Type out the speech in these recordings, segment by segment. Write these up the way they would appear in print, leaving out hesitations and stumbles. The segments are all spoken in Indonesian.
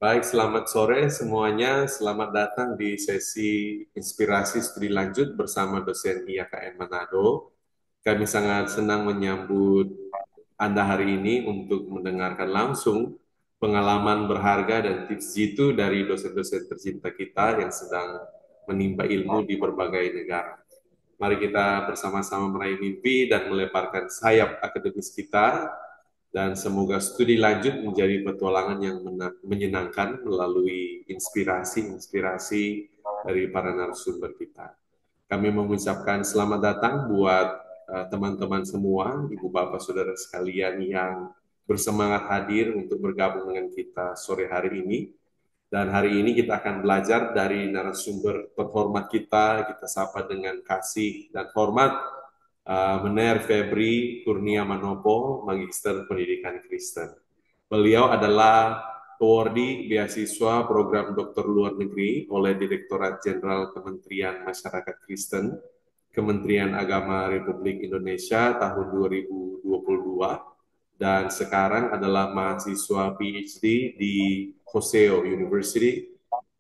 Baik, selamat sore semuanya. Selamat datang di sesi inspirasi studi lanjut bersama dosen IAKN Manado. Kami sangat senang menyambut Anda hari ini untuk mendengarkan langsung pengalaman berharga dan tips jitu dari dosen-dosen tercinta kita yang sedang menimba ilmu di berbagai negara. Mari kita bersama-sama meraih mimpi dan melebarkan sayap akademis kita dan semoga studi lanjut menjadi petualangan yang menyenangkan melalui inspirasi-inspirasi dari para narasumber kita. Kami mengucapkan selamat datang buat teman-teman semua, ibu bapak saudara sekalian yang bersemangat hadir untuk bergabung dengan kita sore hari ini. Dan hari ini kita akan belajar dari narasumber terhormat kita sapa dengan kasih dan hormat Mener Febri Kurnia Manopo, Magister Pendidikan Kristen. Beliau adalah awardee beasiswa program doktor luar negeri oleh Direktorat Jenderal Kementerian Masyarakat Kristen, Kementerian Agama Republik Indonesia tahun 2022, dan sekarang adalah mahasiswa PhD di Hoseo University,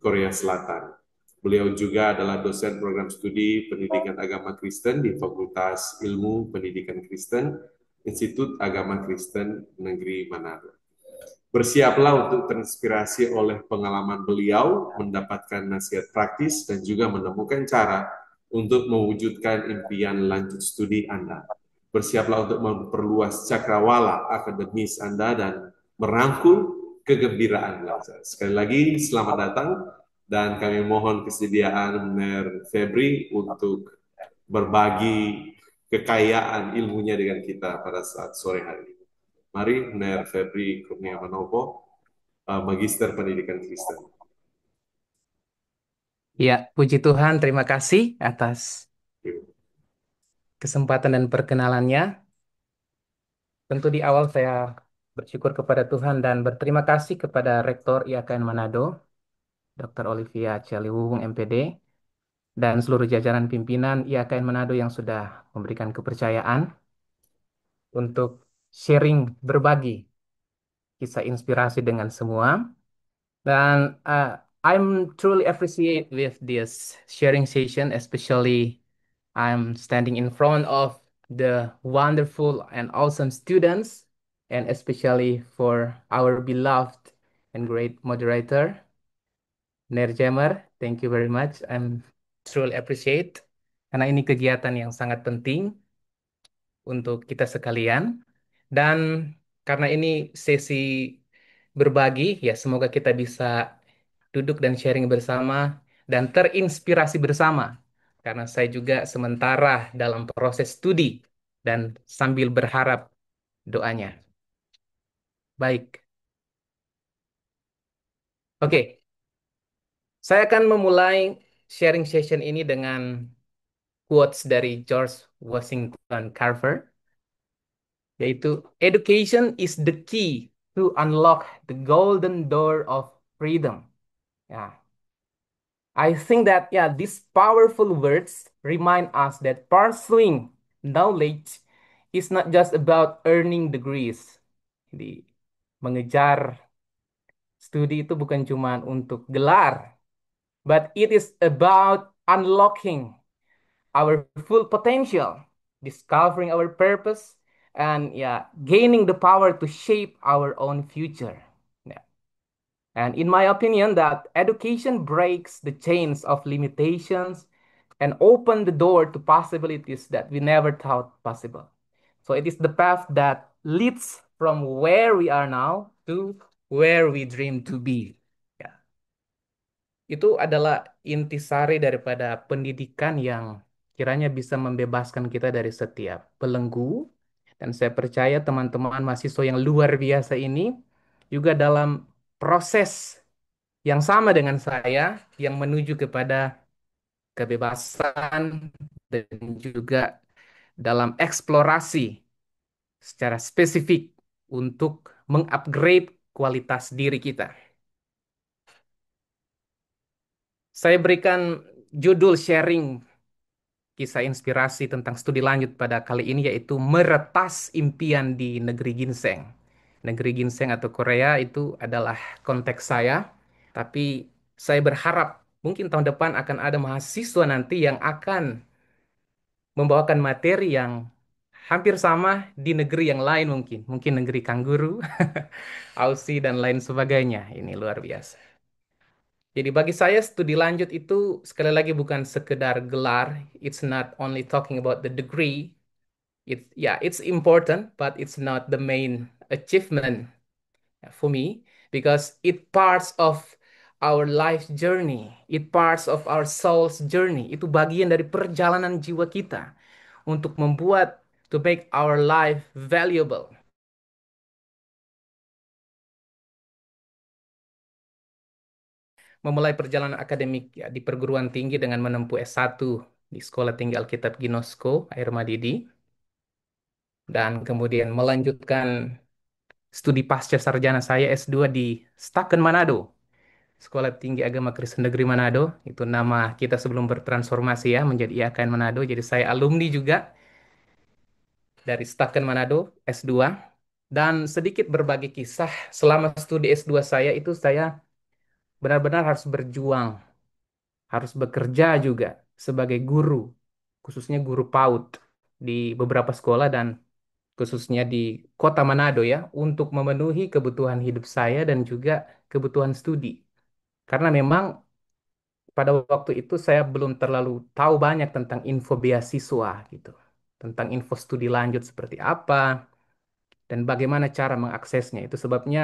Korea Selatan. Beliau juga adalah dosen program studi Pendidikan Agama Kristen di Fakultas Ilmu Pendidikan Kristen, Institut Agama Kristen Negeri Manado. Bersiaplah untuk terinspirasi oleh pengalaman beliau, mendapatkan nasihat praktis, dan juga menemukan cara untuk mewujudkan impian lanjut studi Anda. Bersiaplah untuk memperluas cakrawala akademis Anda dan merangkul kegembiraan belajar. Sekali lagi, selamat datang, dan kami mohon kesediaan Mener Febri untuk berbagi kekayaan ilmunya dengan kita pada saat sore hari ini. Mari, Mener Febri Kurnia Manopo, Magister Pendidikan Kristen. Ya, puji Tuhan, terima kasih atas kesempatan dan perkenalannya. Tentu di awal saya bersyukur kepada Tuhan dan berterima kasih kepada Rektor IAKN Manado, Dr. Olivia Celiwung, MPD, dan seluruh jajaran pimpinan IAKN Manado yang sudah memberikan kepercayaan untuk sharing, berbagi kisah inspirasi dengan semua. Dan I'm truly appreciate with this sharing session, especially I'm standing in front of the wonderful and awesome students, and especially for our beloved and great moderator, Nerjamer. Thank you very much. I'm truly appreciate karena ini kegiatan yang sangat penting untuk kita sekalian. Dan karena ini sesi berbagi, ya semoga kita bisa duduk dan sharing bersama dan terinspirasi bersama. Karena saya juga sementara dalam proses studi dan sambil berharap doanya. Baik, oke. Saya akan memulai sharing session ini dengan quotes dari George Washington Carver, yaitu education is the key to unlock the golden door of freedom. Ya, I think that these powerful words remind us that pursuing knowledge is not just about earning degrees. Jadi, mengejar studi itu bukan cuma untuk gelar, but it is about unlocking our full potential, discovering our purpose, and gaining the power to shape our own future. Yeah. And in my opinion, that education breaks the chains of limitations and open the door to possibilities that we never thought possible. So it is the path that leads from where we are now to where we dream to be. Ya. Itu adalah intisari daripada pendidikan yang kiranya bisa membebaskan kita dari setiap belenggu. Dan saya percaya teman-teman mahasiswa yang luar biasa ini juga dalam proses yang sama dengan saya yang menuju kepada kebebasan dan juga dalam eksplorasi secara spesifik untuk mengupgrade kualitas diri kita. Saya berikan judul sharing kisah inspirasi tentang studi lanjut pada kali ini yaitu Meretas Impian di Negeri Ginseng. negeri ginseng atau Korea itu adalah konteks saya. Tapi saya berharap mungkin tahun depan akan ada mahasiswa nanti yang akan membawakan materi yang hampir sama di negeri yang lain mungkin. Mungkin negeri kanguru, Aussie, dan lain sebagainya. Ini luar biasa. Jadi bagi saya studi lanjut itu sekali lagi bukan sekedar gelar. It's not only talking about the degree. It's important, but it's not the main achievement for me because it parts of our life journey. It parts of our soul's journey. Itu bagian dari perjalanan jiwa kita untuk membuat to make our life valuable. Memulai perjalanan akademik ya, di perguruan tinggi dengan menempuh S1 di Sekolah Tinggi Alkitab Ginosko, Air Madidi, dan kemudian melanjutkan studi pasca sarjana saya S2 di Staken Manado, Sekolah Tinggi Agama Kristen Negeri Manado. Itu nama kita sebelum bertransformasi ya menjadi IAKN Manado. Jadi saya alumni juga dari Staken Manado S2. Dan sedikit berbagi kisah selama studi S2 saya itu saya benar-benar harus berjuang, harus bekerja juga sebagai guru, khususnya guru PAUD di beberapa sekolah dan khususnya di kota Manado ya, untuk memenuhi kebutuhan hidup saya dan juga kebutuhan studi. Karena memang pada waktu itu saya belum terlalu tahu banyak tentang info beasiswa gitu, tentang info studi lanjut seperti apa dan bagaimana cara mengaksesnya. Itu sebabnya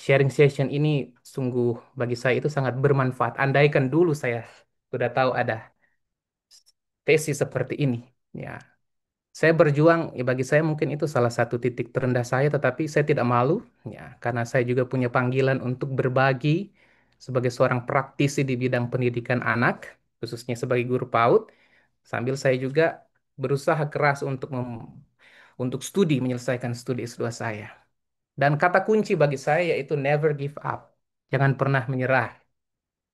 sharing session ini sungguh bagi saya itu sangat bermanfaat. Andaikan dulu saya sudah tahu ada tesis seperti ini. Ya, saya berjuang, ya bagi saya mungkin itu salah satu titik terendah saya, tetapi saya tidak malu, ya, karena saya juga punya panggilan untuk berbagi sebagai seorang praktisi di bidang pendidikan anak, khususnya sebagai guru PAUD, sambil saya juga berusaha keras untuk untuk studi, menyelesaikan studi S2 saya. Dan kata kunci bagi saya yaitu never give up. Jangan pernah menyerah.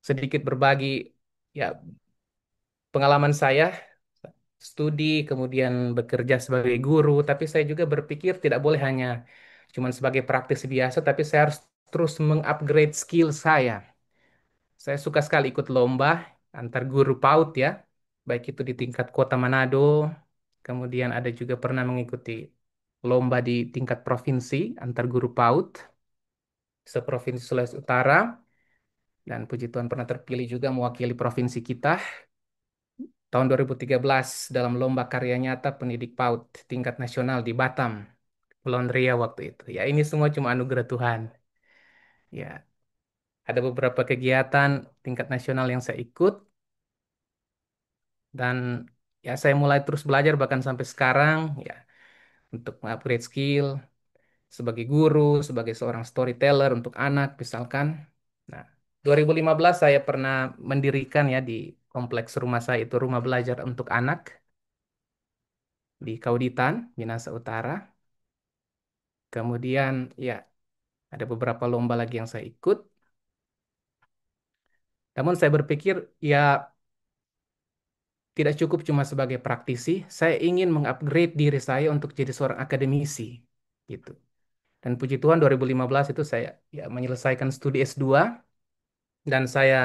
Sedikit berbagi, ya, pengalaman saya studi, kemudian bekerja sebagai guru, tapi saya juga berpikir tidak boleh hanya cuman sebagai praktisi biasa, tapi saya harus terus mengupgrade skill saya. Saya suka sekali ikut lomba antar guru PAUD ya, baik itu di tingkat Kota Manado, kemudian ada juga pernah mengikuti lomba di tingkat provinsi antar guru PAUD, seprovinsi Sulawesi Utara, dan puji Tuhan pernah terpilih juga mewakili provinsi kita tahun 2013 dalam lomba karya nyata pendidik PAUD tingkat nasional di Batam, Kepulauan Riau waktu itu. Ya, ini semua cuma anugerah Tuhan. Ya, ada beberapa kegiatan tingkat nasional yang saya ikut dan ya saya mulai terus belajar bahkan sampai sekarang ya untuk mengupgrade skill sebagai guru, sebagai seorang storyteller untuk anak misalkan. Nah, 2015 saya pernah mendirikan ya di kompleks rumah saya itu rumah belajar untuk anak di Kauditan, Minahasa Utara. Kemudian ya ada beberapa lomba lagi yang saya ikut. Namun saya berpikir ya tidak cukup cuma sebagai praktisi, saya ingin mengupgrade diri saya untuk jadi seorang akademisi gitu. Dan puji Tuhan 2015 itu saya ya menyelesaikan studi S2 dan saya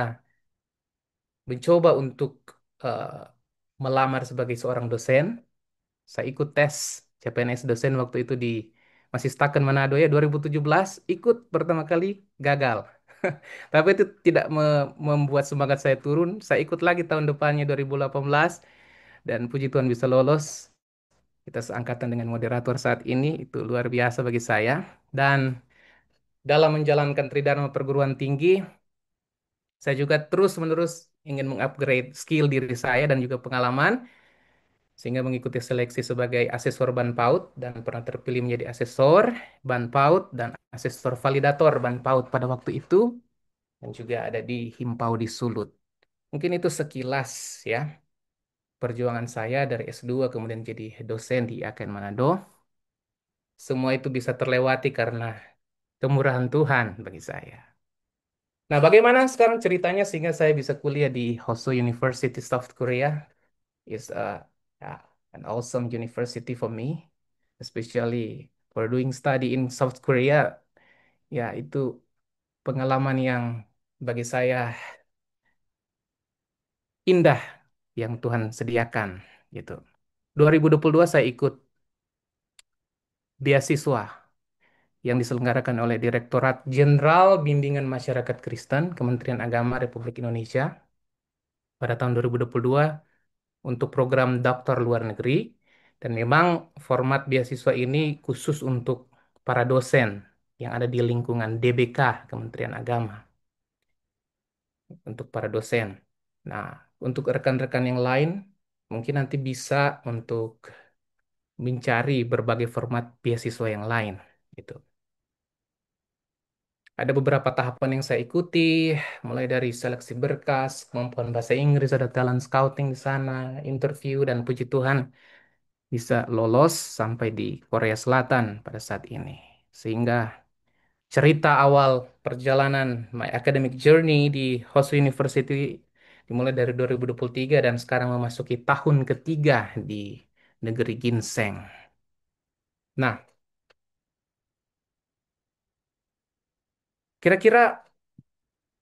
mencoba untuk eh, melamar sebagai seorang dosen. Saya ikut tes CPNS dosen waktu itu di masih Staken Manado ya 2017 ikut pertama kali gagal. Tapi itu tidak membuat semangat saya turun. Saya ikut lagi tahun depannya 2018 dan puji Tuhan bisa lolos. Kita seangkatan dengan moderator saat ini itu luar biasa bagi saya. Dan dalam menjalankan Tridharma perguruan tinggi, saya juga terus-menerus ingin mengupgrade skill diri saya dan juga pengalaman sehingga mengikuti seleksi sebagai asesor ban PAUD dan pernah terpilih menjadi asesor ban PAUD dan asesor validator ban PAUD pada waktu itu dan juga ada di Himpau di Sulut. Mungkin itu sekilas ya perjuangan saya dari S2 kemudian jadi dosen di IAKN Manado. Semua itu bisa terlewati karena kemurahan Tuhan bagi saya. Nah, bagaimana sekarang ceritanya sehingga saya bisa kuliah di Hoso University South Korea? Is yeah, an awesome university for me, especially for doing study in South Korea, ya itu pengalaman yang bagi saya indah yang Tuhan sediakan gitu. 2022 saya ikut beasiswa yang diselenggarakan oleh Direktorat Jenderal Bimbingan Masyarakat Kristen Kementerian Agama Republik Indonesia pada tahun 2022 untuk program doktor luar negeri, dan memang format beasiswa ini khusus untuk para dosen yang ada di lingkungan DBK Kementerian Agama, untuk para dosen. Nah, untuk rekan-rekan yang lain mungkin nanti bisa untuk mencari berbagai format beasiswa yang lain gitu. Ada beberapa tahapan yang saya ikuti, mulai dari seleksi berkas, kemampuan bahasa Inggris, ada talent scouting di sana, interview, dan puji Tuhan bisa lolos sampai di Korea Selatan pada saat ini. Sehingga cerita awal perjalanan my academic journey di Host University dimulai dari 2023 dan sekarang memasuki tahun ketiga di negeri ginseng. Nah, kira-kira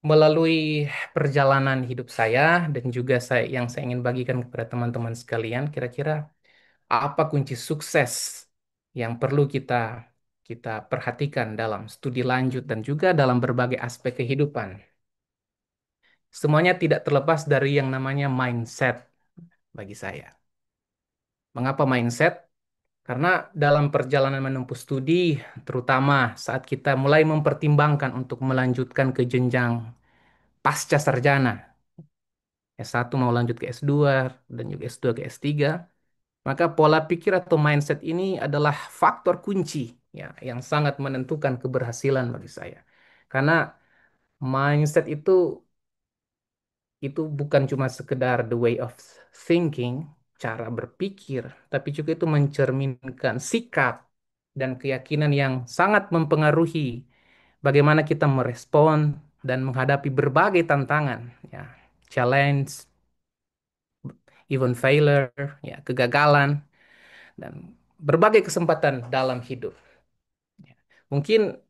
melalui perjalanan hidup saya dan juga yang saya ingin bagikan kepada teman-teman sekalian, kira-kira apa kunci sukses yang perlu kita kita perhatikan dalam studi lanjut dan juga dalam berbagai aspek kehidupan. Semuanya tidak terlepas dari yang namanya mindset bagi saya. Mengapa mindset? Karena dalam perjalanan menempuh studi, terutama saat kita mulai mempertimbangkan untuk melanjutkan ke jenjang pasca sarjana, S1 mau lanjut ke S2 dan juga S2 ke S3, maka pola pikir atau mindset ini adalah faktor kunci ya yang sangat menentukan keberhasilan bagi saya. Karena mindset itu bukan cuma sekedar the way of thinking, cara berpikir, tapi juga itu mencerminkan sikap dan keyakinan yang sangat mempengaruhi bagaimana kita merespon dan menghadapi berbagai tantangan, ya, challenge, even failure, ya, kegagalan dan berbagai kesempatan dalam hidup. Ya. Mungkin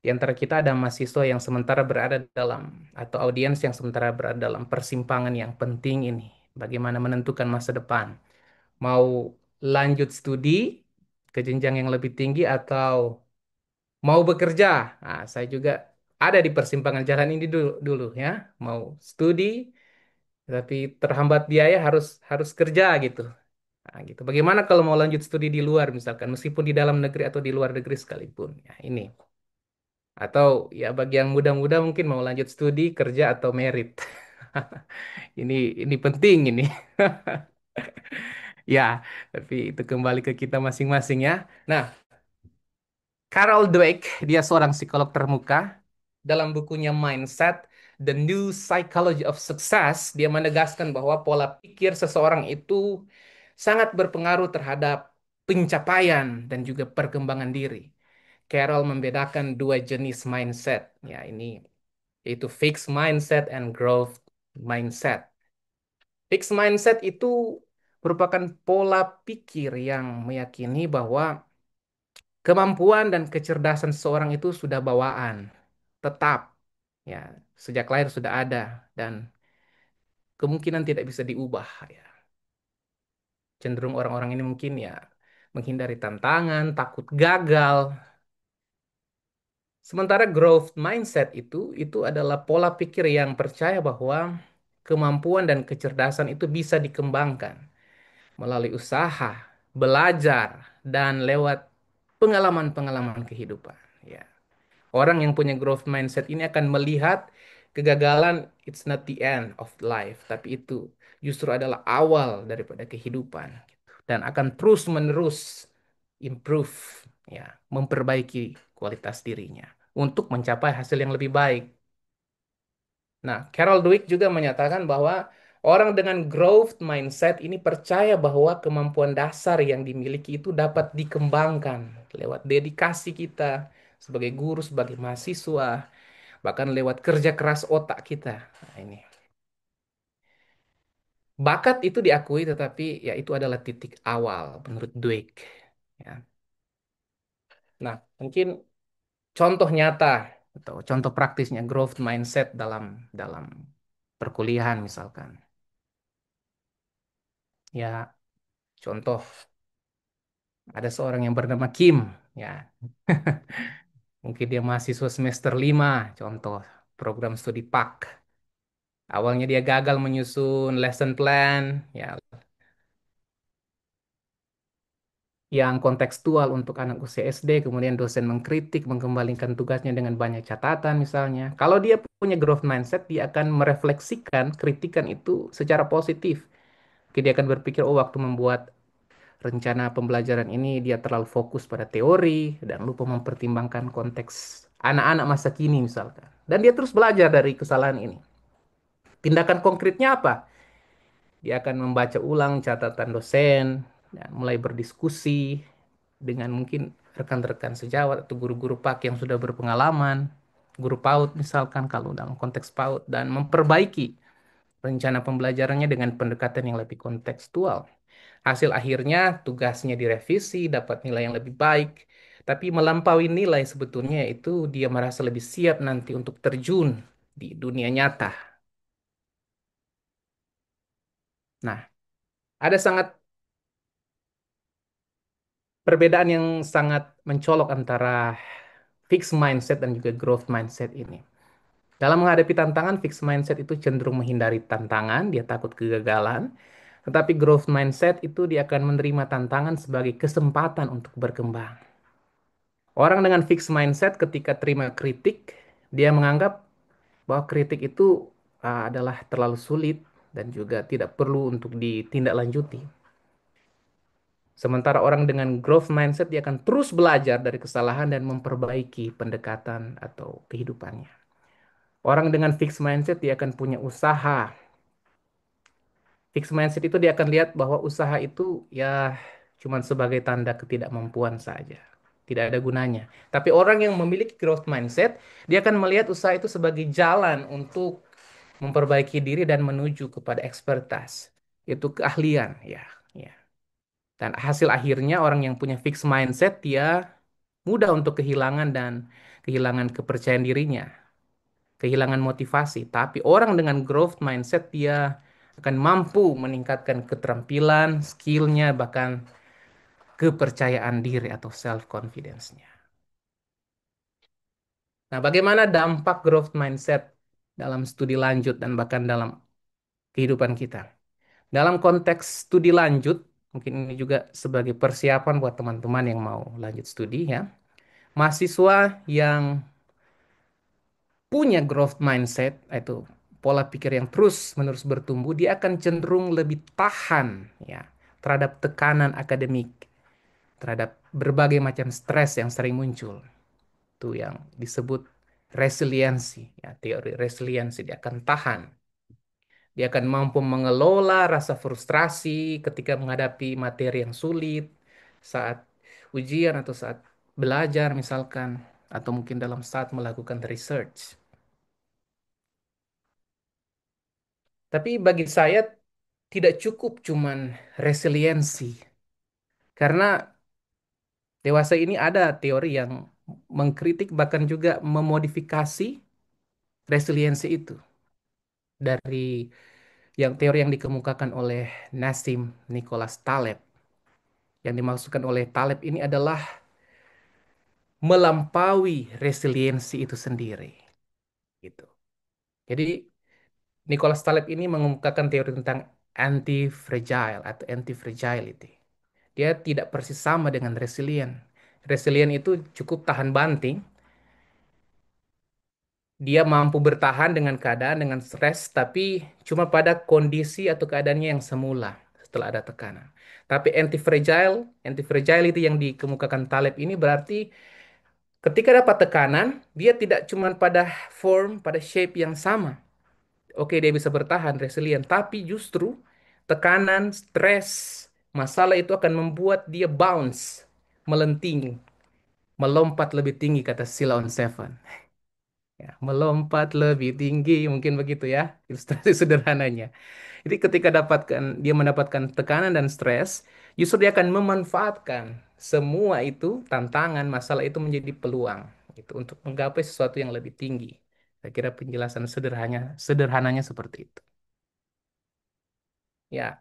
di antara kita ada mahasiswa yang sementara berada dalam atau audiens yang sementara berada dalam persimpangan yang penting ini. Bagaimana menentukan masa depan? Mau lanjut studi ke jenjang yang lebih tinggi atau mau bekerja? Nah, saya juga ada di persimpangan jalan ini dulu ya. Mau studi tapi terhambat biaya harus harus kerja gitu. Nah, gitu. Bagaimana kalau mau lanjut studi di luar misalkan meskipun di dalam negeri atau di luar negeri sekalipun. Ya, ini. Atau ya bagi yang muda-muda mungkin mau lanjut studi, kerja atau merit. Ini ini penting ini. Ya, tapi itu kembali ke kita masing-masing ya. Nah, Carol Dweck, dia seorang psikolog termuka. Dalam bukunya Mindset, The New Psychology of Success, dia menegaskan bahwa pola pikir seseorang itu sangat berpengaruh terhadap pencapaian dan juga perkembangan diri. Carol membedakan dua jenis mindset. Ya, ini yaitu fixed mindset and growth mindset. Fixed mindset itu merupakan pola pikir yang meyakini bahwa kemampuan dan kecerdasan seseorang itu sudah bawaan, tetap, ya, sejak lahir sudah ada dan kemungkinan tidak bisa diubah. Ya. Cenderung orang-orang ini mungkin ya menghindari tantangan, takut gagal. Sementara growth mindset itu adalah pola pikir yang percaya bahwa kemampuan dan kecerdasan itu bisa dikembangkan melalui usaha, belajar, dan lewat pengalaman-pengalaman kehidupan. Ya. Orang yang punya growth mindset ini akan melihat kegagalan it's not the end of life, tapi itu justru adalah awal daripada kehidupan dan akan terus-menerus improve, ya, memperbaiki kualitas dirinya untuk mencapai hasil yang lebih baik. Nah, Carol Dweck juga menyatakan bahwa orang dengan growth mindset ini percaya bahwa kemampuan dasar yang dimiliki itu dapat dikembangkan lewat dedikasi kita sebagai guru, sebagai mahasiswa, bahkan lewat kerja keras otak kita. Nah, ini. Bakat itu diakui, tetapi ya itu adalah titik awal menurut Dweck. Ya. Nah, mungkin contoh nyata atau contoh praktisnya growth mindset dalam dalam perkuliahan misalkan. Ya, contoh ada seorang yang bernama Kim, ya. Mungkin dia mahasiswa semester 5, contoh program studi PAK. Awalnya dia gagal menyusun lesson plan, ya, yang kontekstual untuk anak usia SD, kemudian dosen mengkritik, mengembalikan tugasnya dengan banyak catatan misalnya. Kalau dia punya growth mindset, dia akan merefleksikan kritikan itu secara positif. Oke, dia akan berpikir, oh waktu membuat rencana pembelajaran ini dia terlalu fokus pada teori dan lupa mempertimbangkan konteks anak-anak masa kini misalkan. Dan dia terus belajar dari kesalahan ini. Tindakan konkretnya apa? Dia akan membaca ulang catatan dosen, dan mulai berdiskusi dengan mungkin rekan-rekan sejawat atau guru-guru PAK yang sudah berpengalaman, guru PAUD misalkan kalau dalam konteks PAUD, dan memperbaiki rencana pembelajarannya dengan pendekatan yang lebih kontekstual. Hasil akhirnya tugasnya direvisi, dapat nilai yang lebih baik, tapi melampaui nilai sebetulnya itu dia merasa lebih siap nanti untuk terjun di dunia nyata. Nah, ada sangat perbedaan yang sangat mencolok antara fixed mindset dan juga growth mindset ini. Dalam menghadapi tantangan, fixed mindset itu cenderung menghindari tantangan, dia takut kegagalan. Tetapi growth mindset itu dia akan menerima tantangan sebagai kesempatan untuk berkembang. Orang dengan fixed mindset ketika terima kritik, dia menganggap bahwa kritik itu adalah terlalu sulit dan juga tidak perlu untuk ditindaklanjuti. Sementara orang dengan growth mindset dia akan terus belajar dari kesalahan dan memperbaiki pendekatan atau kehidupannya. Orang dengan fixed mindset dia akan punya usaha. Fixed mindset itu dia akan lihat bahwa usaha itu ya cuman sebagai tanda ketidakmampuan saja. Tidak ada gunanya. Tapi orang yang memiliki growth mindset, dia akan melihat usaha itu sebagai jalan untuk memperbaiki diri dan menuju kepada ekspertas. Itu keahlian, ya, ya. Dan hasil akhirnya orang yang punya fixed mindset dia mudah untuk kehilangan kepercayaan dirinya, kehilangan motivasi. Tapi orang dengan growth mindset dia akan mampu meningkatkan keterampilan, skillnya, bahkan kepercayaan diri atau self confidence-nya. Nah, bagaimana dampak growth mindset dalam studi lanjut dan bahkan dalam kehidupan kita? Dalam konteks studi lanjut, mungkin ini juga sebagai persiapan buat teman-teman yang mau lanjut studi ya. Mahasiswa yang punya growth mindset, itu pola pikir yang terus-menerus bertumbuh, dia akan cenderung lebih tahan ya terhadap tekanan akademik, terhadap berbagai macam stres yang sering muncul. Itu yang disebut resiliensi, ya, teori resiliensi. Dia akan tahan. Dia akan mampu mengelola rasa frustrasi ketika menghadapi materi yang sulit, saat ujian atau saat belajar misalkan, atau mungkin dalam saat melakukan research. Tapi bagi saya tidak cukup cuman resiliensi. Karena dewasa ini ada teori yang mengkritik bahkan juga memodifikasi resiliensi itu dari yang teori yang dikemukakan oleh Nassim Nicholas Taleb. Yang dimaksudkan oleh Taleb ini adalah melampaui resiliensi itu sendiri, gitu. Jadi Nicholas Taleb ini mengemukakan teori tentang anti-fragile atau anti-fragility. Dia tidak persis sama dengan resilient. Resilient itu cukup tahan banting. Dia mampu bertahan dengan keadaan, dengan stres, tapi cuma pada kondisi atau keadaannya yang semula setelah ada tekanan. Tapi anti-fragility yang dikemukakan Taleb ini berarti ketika dapat tekanan, dia tidak cuma pada form, pada shape yang sama. Oke, dia bisa bertahan, resilient, tapi justru tekanan, stres, masalah itu akan membuat dia bounce, melenting, melompat lebih tinggi, kata Sheila on Seven. Ya, melompat lebih tinggi, mungkin begitu ya, ilustrasi sederhananya. Jadi ketika dia mendapatkan tekanan dan stres, justru dia akan memanfaatkan. semua itu tantangan, masalah itu menjadi peluang gitu untuk menggapai sesuatu yang lebih tinggi. Saya kira penjelasan sederhananya seperti itu. Ya,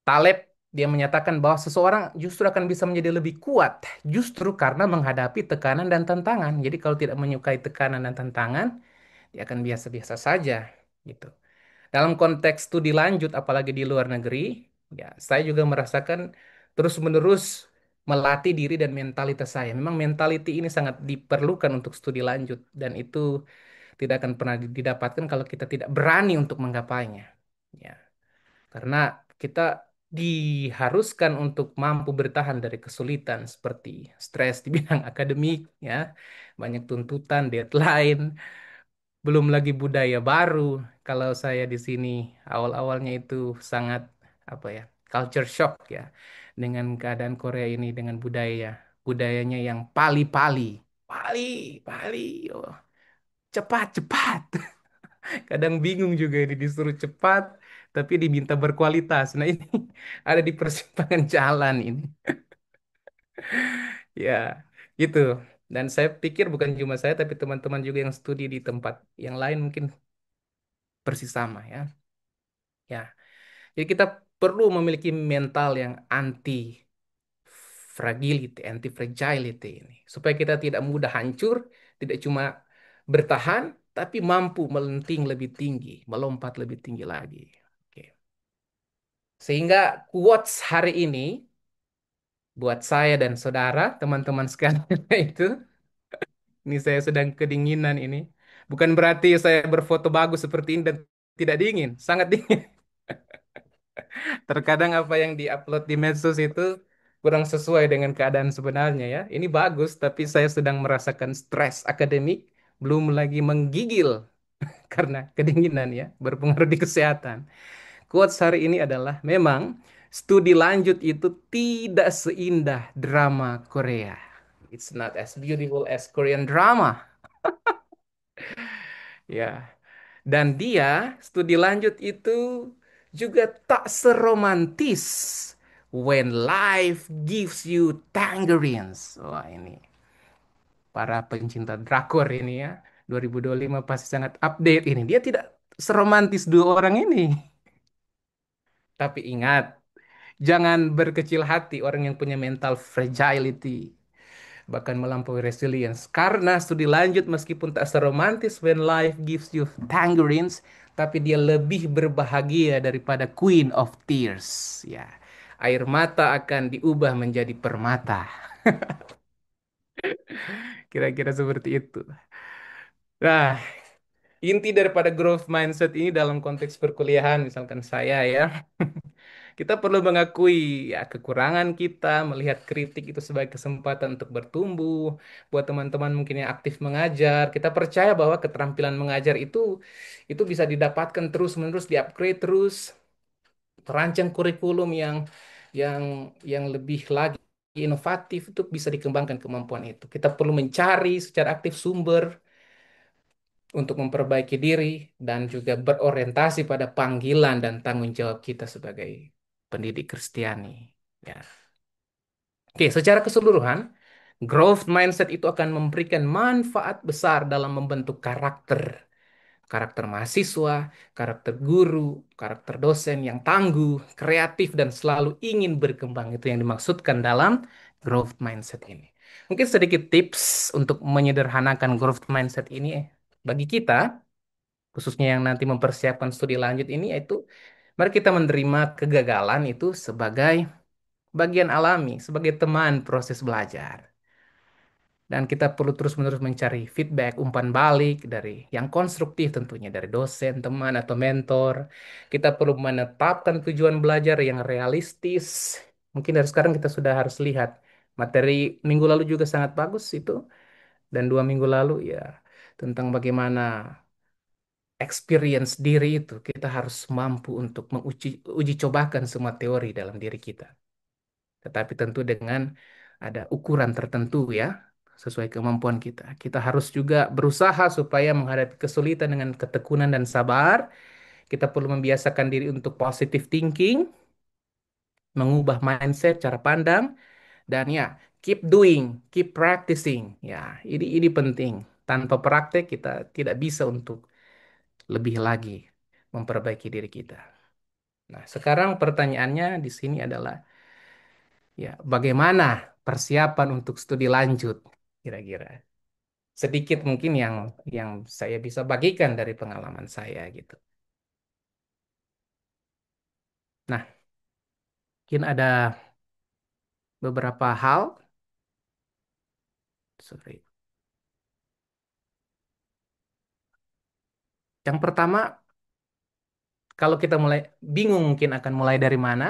Taleb dia menyatakan bahwa seseorang justru akan bisa menjadi lebih kuat justru karena menghadapi tekanan dan tantangan. Jadi kalau tidak menyukai tekanan dan tantangan, dia akan biasa-biasa saja gitu. Dalam konteks studi lanjut, apalagi di luar negeri, ya saya juga merasakan terus-menerus melatih diri dan mentalitas saya. Memang mentality ini sangat diperlukan untuk studi lanjut dan itu tidak akan pernah didapatkan kalau kita tidak berani untuk menggapainya. Ya, karena kita diharuskan untuk mampu bertahan dari kesulitan seperti stres di bidang akademik, ya, banyak tuntutan, deadline, belum lagi budaya baru. Kalau saya di sini awal-awalnya itu sangat apa ya, culture shock ya dengan keadaan Korea ini dengan budayanya yang pali-pali, pali, pali, oh, cepat, cepat. Kadang bingung juga ini disuruh cepat, tapi diminta berkualitas. Nah ini ada di persimpangan jalan ini. Ya, gitu. Dan saya pikir bukan cuma saya, tapi teman-teman juga yang studi di tempat yang lain mungkin persis sama ya. Ya, jadi kita perlu memiliki mental yang anti fragility ini, supaya kita tidak mudah hancur, tidak cuma bertahan, tapi mampu melenting lebih tinggi, melompat lebih tinggi lagi. Oke. Sehingga quotes hari ini buat saya dan saudara, teman-teman sekalian itu, ini saya sedang kedinginan ini. Bukan berarti saya berfoto bagus seperti ini dan tidak dingin, sangat dingin. Terkadang apa yang diupload di medsos itu kurang sesuai dengan keadaan sebenarnya ya. Ini bagus, tapi saya sedang merasakan stres akademik, belum lagi menggigil karena kedinginan ya, berpengaruh di kesehatan. Quotes hari ini adalah memang studi lanjut itu tidak seindah drama Korea. It's not as beautiful as Korean drama. Ya. Dan dia studi lanjut itu juga tak seromantis when life gives you tangerines. Wah ini para pencinta drakor ini ya. 2025 pasti sangat update ini. Dia tidak seromantis dua orang ini. Tapi ingat, jangan berkecil hati orang yang punya mental fragility, bahkan melampaui resilience. Karena studi lanjut meskipun tak seromantis when life gives you tangerines, tapi dia lebih berbahagia daripada Queen of Tears. Ya, air mata akan diubah menjadi permata. Kira-kira seperti itu. Nah, inti daripada growth mindset ini dalam konteks perkuliahan, misalkan saya ya, kita perlu mengakui ya kekurangan kita, melihat kritik itu sebagai kesempatan untuk bertumbuh. Buat teman-teman mungkin yang aktif mengajar, kita percaya bahwa keterampilan mengajar itu bisa didapatkan terus-menerus, di-upgrade terus, terancang kurikulum yang yang lebih lagi inovatif itu bisa dikembangkan kemampuan itu. Kita perlu mencari secara aktif sumber untuk memperbaiki diri dan juga berorientasi pada panggilan dan tanggung jawab kita sebagai pendidik Kristiani. Ya. Oke, secara keseluruhan, growth mindset itu akan memberikan manfaat besar dalam membentuk karakter mahasiswa, karakter guru, karakter dosen yang tangguh, kreatif, dan selalu ingin berkembang. Itu yang dimaksudkan dalam growth mindset ini. Mungkin sedikit tips untuk menyederhanakan growth mindset ini bagi kita, khususnya yang nanti mempersiapkan studi lanjut ini, yaitu mari kita menerima kegagalan itu sebagai bagian alami, sebagai teman proses belajar. Dan kita perlu terus-menerus mencari feedback, umpan balik dari yang konstruktif tentunya, dari dosen, teman, atau mentor. Kita perlu menetapkan tujuan belajar yang realistis. Mungkin dari sekarang kita sudah harus lihat materi minggu lalu juga sangat bagus itu. Dan 2 minggu lalu ya tentang bagaimana experience diri itu. Kita harus mampu untuk uji cobakan semua teori dalam diri kita. Tetapi tentu dengan ada ukuran tertentu ya, sesuai kemampuan kita. Kita harus juga berusaha supaya menghadapi kesulitan dengan ketekunan dan sabar. Kita perlu membiasakan diri untuk positive thinking, mengubah mindset, cara pandang, Dan ya, keep doing, keep practicing. Ya, ini penting. Tanpa praktek kita tidak bisa untuk lebih lagi memperbaiki diri kita. Nah, sekarang pertanyaannya di sini adalah ya, bagaimana persiapan untuk studi lanjut kira-kira? Sedikit mungkin yang saya bisa bagikan dari pengalaman saya gitu. Nah, mungkin ada beberapa hal. Sorry. Yang pertama, kalau kita mulai bingung mungkin akan mulai dari mana,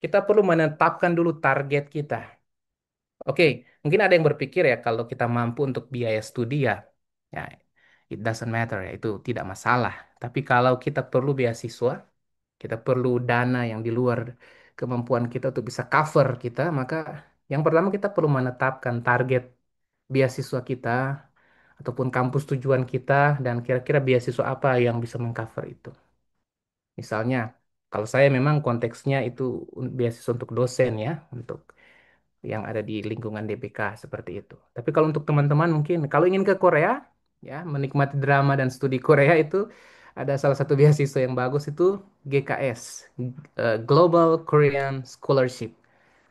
kita perlu menetapkan dulu target kita. Oke, mungkin ada yang berpikir ya kalau kita mampu untuk biaya studi ya it doesn't matter ya, itu tidak masalah. Tapi kalau kita perlu beasiswa, kita perlu dana yang di luar kemampuan kita untuk bisa cover kita, maka yang pertama kita perlu menetapkan target beasiswa kita ataupun kampus tujuan kita dan kira-kira beasiswa apa yang bisa mengcover itu. Misalnya, kalau saya memang konteksnya itu beasiswa untuk dosen ya, untuk yang ada di lingkungan DBK seperti itu. Tapi kalau untuk teman-teman mungkin kalau ingin ke Korea, ya menikmati drama dan studi Korea itu ada salah satu beasiswa yang bagus itu GKS, Global Korean Scholarship.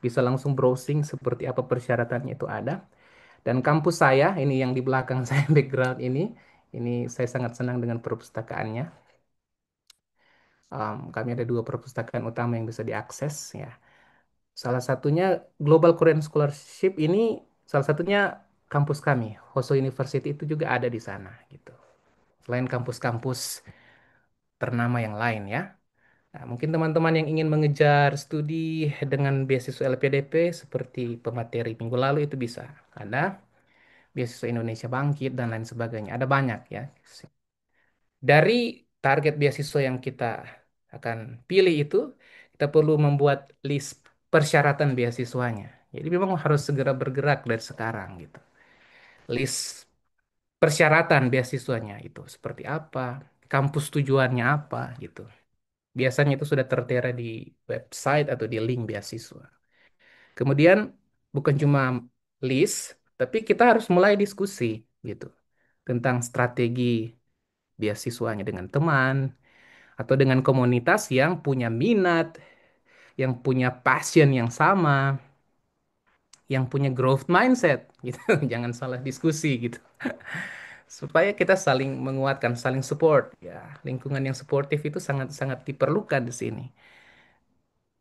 Bisa langsung browsing seperti apa persyaratannya itu ada. Dan kampus saya ini yang di belakang saya background ini saya sangat senang dengan perpustakaannya. Kami ada dua perpustakaan utama yang bisa diakses ya. Salah satunya Global Korean Scholarship ini salah satunya kampus kami, Hoso University itu juga ada di sana gitu. Selain kampus-kampus ternama yang lain ya. Nah, mungkin teman-teman yang ingin mengejar studi dengan beasiswa LPDP seperti pemateri minggu lalu itu bisa. Ada beasiswa Indonesia Bangkit dan lain sebagainya. Ada banyak ya. Dari target beasiswa yang kita akan pilih itu, kita perlu membuat list persyaratan beasiswanya. Jadi memang harus segera bergerak dari sekarang gitu. List persyaratan beasiswanya itu seperti apa, kampus tujuannya apa gitu. Biasanya itu sudah tertera di website atau di link beasiswa. Kemudian bukan cuma list, tapi kita harus mulai diskusi gitu tentang strategi beasiswanya dengan teman, atau dengan komunitas yang punya minat, yang punya passion yang sama, yang punya growth mindset gitu. Jangan salah diskusi gitu. Supaya kita saling menguatkan, saling support ya. Lingkungan yang suportif itu sangat-sangat diperlukan di sini.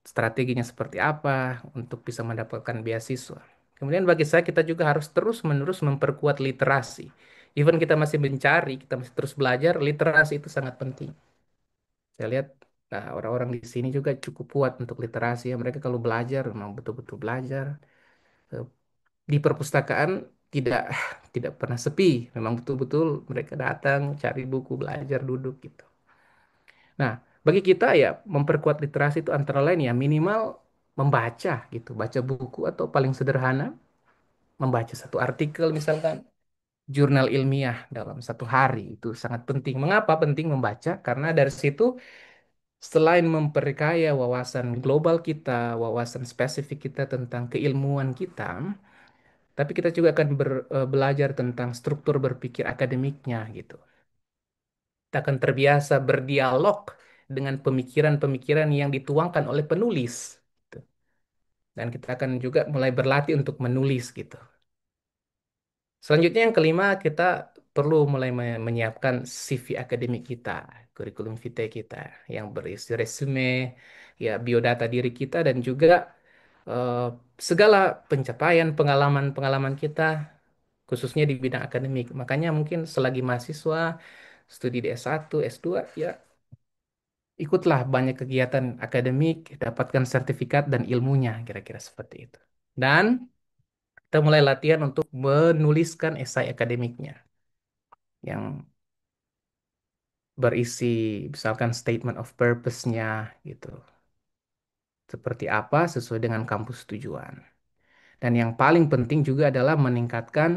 Strateginya seperti apa untuk bisa mendapatkan beasiswa. Kemudian bagi saya kita juga harus terus-menerus memperkuat literasi. Even kita masih mencari, kita masih terus belajar, literasi itu sangat penting. Saya lihat orang-orang di sini juga cukup kuat untuk literasi ya. Mereka kalau belajar memang betul-betul belajar. Eh, Di perpustakaan tidak tidak pernah sepi. Memang betul-betul mereka datang cari buku, belajar, duduk gitu. Nah, bagi kita ya memperkuat literasi itu antara lain ya minimal membaca gitu, baca buku atau paling sederhana membaca satu artikel misalkan jurnal ilmiah dalam satu hari itu sangat penting. Mengapa penting membaca? Karena dari situ selain memperkaya wawasan global kita, wawasan spesifik kita tentang keilmuan kita, tapi kita juga akan belajar tentang struktur berpikir akademiknya gitu. Kita akan terbiasa berdialog dengan pemikiran-pemikiran yang dituangkan oleh penulis. Gitu. Dan kita akan juga mulai berlatih untuk menulis gitu. Selanjutnya yang kelima, kita perlu mulai menyiapkan CV akademik kita, kurikulum vitae kita yang berisi resume, ya biodata diri kita dan juga eh, segala pencapaian pengalaman-pengalaman kita khususnya di bidang akademik. Makanya mungkin selagi mahasiswa studi di S1, S2 ya ikutlah banyak kegiatan akademik, dapatkan sertifikat dan ilmunya kira-kira seperti itu. Dan kita mulai latihan untuk menuliskan esai akademiknya yang berisi misalkan statement of purpose-nya gitu. Seperti apa sesuai dengan kampus tujuan. Dan yang paling penting juga adalah meningkatkan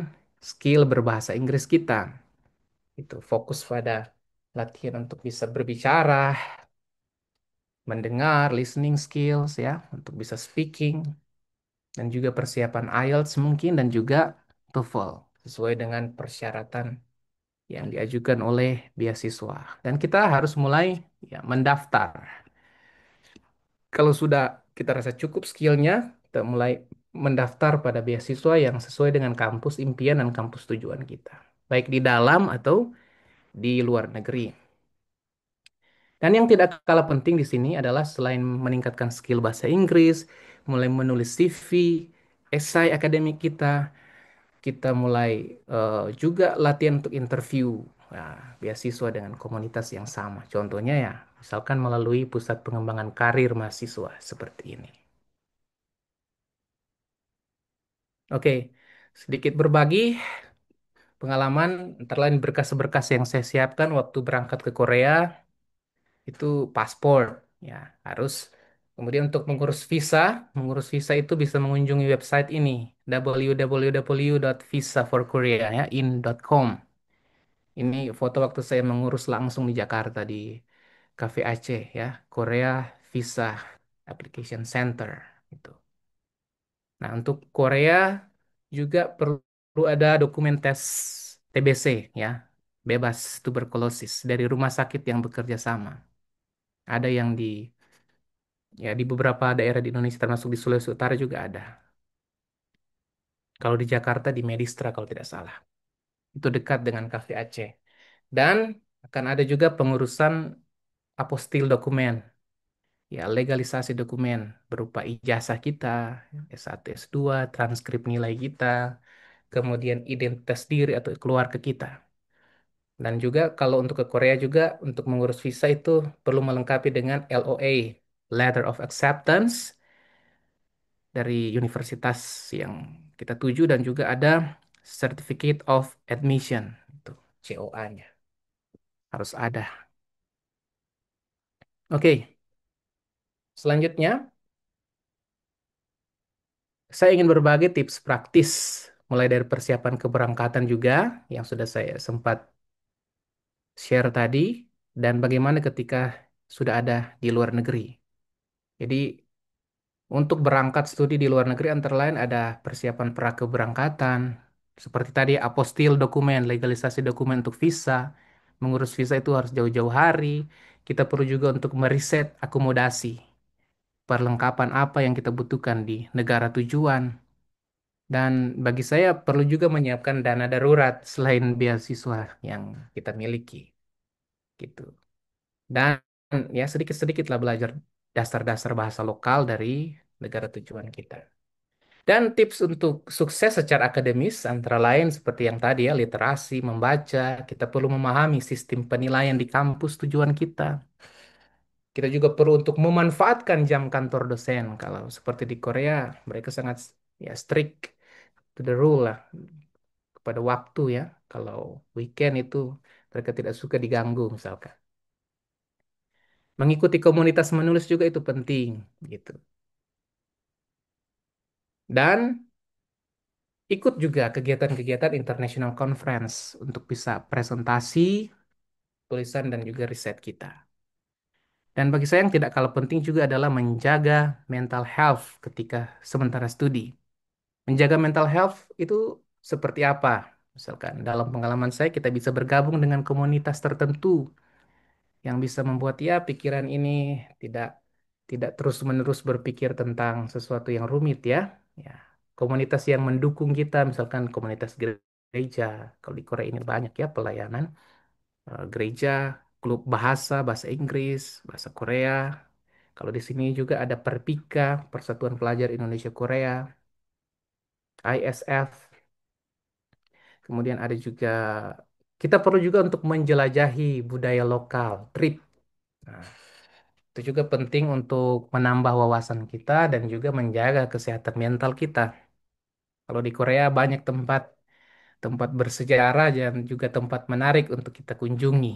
skill berbahasa Inggris kita. Itu fokus pada latihan untuk bisa berbicara, mendengar, listening skills ya, untuk bisa speaking, dan juga persiapan IELTS mungkin, dan juga TOEFL sesuai dengan persyaratan yang diajukan oleh beasiswa. Dan kita harus mulai ya mendaftar. Kalau sudah kita rasa cukup skillnya, kita mulai mendaftar pada beasiswa yang sesuai dengan kampus impian dan kampus tujuan kita, baik di dalam atau di luar negeri. Dan yang tidak kalah penting di sini adalah selain meningkatkan skill bahasa Inggris, mulai menulis CV, esai akademik kita, kita mulai juga latihan untuk interview beasiswa dengan komunitas yang sama. Contohnya ya, misalkan melalui pusat pengembangan karir mahasiswa seperti ini. Oke, sedikit berbagi pengalaman antara lain berkas-berkas yang saya siapkan waktu berangkat ke Korea itu paspor ya harus. Kemudian untuk mengurus visa itu bisa mengunjungi website ini www.visaforkorea ya in.com. Ini foto waktu saya mengurus langsung di Jakarta di Cafe Aceh ya, Korea Visa Application Center itu. Nah, untuk Korea juga perlu ada dokumen tes TBC ya, bebas tuberkulosis dari rumah sakit yang bekerja sama. Ada yang di ya di beberapa daerah di Indonesia termasuk di Sulawesi Utara juga ada. Kalau di Jakarta di Medistra kalau tidak salah. Itu dekat dengan Cafe Aceh. Dan akan ada juga pengurusan apostil dokumen, ya legalisasi dokumen berupa ijazah kita, S1, S2, transkrip nilai kita, kemudian identitas diri atau keluarga kita. Dan juga kalau untuk ke Korea juga untuk mengurus visa itu perlu melengkapi dengan LOA, Letter of Acceptance dari universitas yang kita tuju dan juga ada Certificate of Admission itu COA-nya harus ada. Oke, selanjutnya saya ingin berbagi tips praktis mulai dari persiapan keberangkatan juga yang sudah saya sempat share tadi dan bagaimana ketika sudah ada di luar negeri. Jadi untuk berangkat studi di luar negeri antara lain ada persiapan prakeberangkatan seperti tadi apostil dokumen, legalisasi dokumen untuk visa. Mengurus visa itu harus jauh-jauh hari. Kita perlu juga untuk meriset akomodasi, perlengkapan apa yang kita butuhkan di negara tujuan. Dan bagi saya perlu juga menyiapkan dana darurat selain beasiswa yang kita miliki gitu. Dan ya sedikit-sedikitlah belajar dasar-dasar bahasa lokal dari negara tujuan kita. Dan tips untuk sukses secara akademis antara lain seperti yang tadi ya, literasi, membaca, kita perlu memahami sistem penilaian di kampus tujuan kita. Kita juga perlu untuk memanfaatkan jam kantor dosen. Kalau seperti di Korea, mereka sangat ya strict to the rule lah pada waktu ya. Kalau weekend itu mereka tidak suka diganggu misalkan. Mengikuti komunitas menulis juga itu penting gitu. Dan ikut juga kegiatan-kegiatan international conference untuk bisa presentasi, tulisan dan juga riset kita. Dan bagi saya yang tidak kalah penting juga adalah menjaga mental health ketika sementara studi. Menjaga mental health itu seperti apa? Misalkan dalam pengalaman saya kita bisa bergabung dengan komunitas tertentu yang bisa membuat ya pikiran ini tidak tidak terus-menerus berpikir tentang sesuatu yang rumit ya. Ya, komunitas yang mendukung kita, misalkan komunitas gereja. Kalau di Korea ini banyak ya pelayanan gereja, klub bahasa, bahasa Inggris, bahasa Korea. Kalau di sini juga ada Perpika, Persatuan Pelajar Indonesia Korea, ISF. Kemudian ada juga kita perlu juga untuk menjelajahi budaya lokal, trip. Nah, itu juga penting untuk menambah wawasan kita dan juga menjaga kesehatan mental kita. Kalau di Korea banyak tempat tempat bersejarah dan juga tempat menarik untuk kita kunjungi.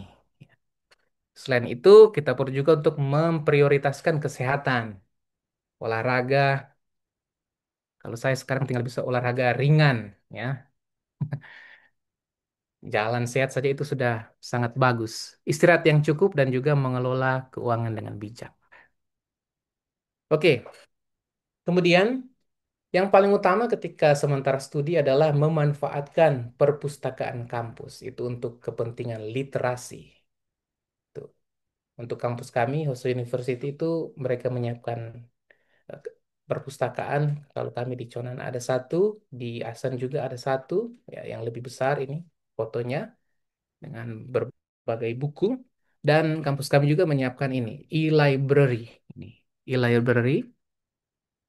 Selain itu, kita perlu juga untuk memprioritaskan kesehatan, olahraga. Kalau saya sekarang tinggal bisa olahraga ringan, ya, jalan sehat saja itu sudah sangat bagus. Istirahat yang cukup dan juga mengelola keuangan dengan bijak. Oke, kemudian yang paling utama ketika sementara studi adalah memanfaatkan perpustakaan kampus itu untuk kepentingan literasi. Tuh. Untuk kampus kami, Hosei University itu mereka menyiapkan eh, perpustakaan. Kalau kami di Conan ada satu, di Asan juga ada satu, ya yang lebih besar ini fotonya dengan berbagai buku. Dan kampus kami juga menyiapkan ini, e-library. Ini e-library,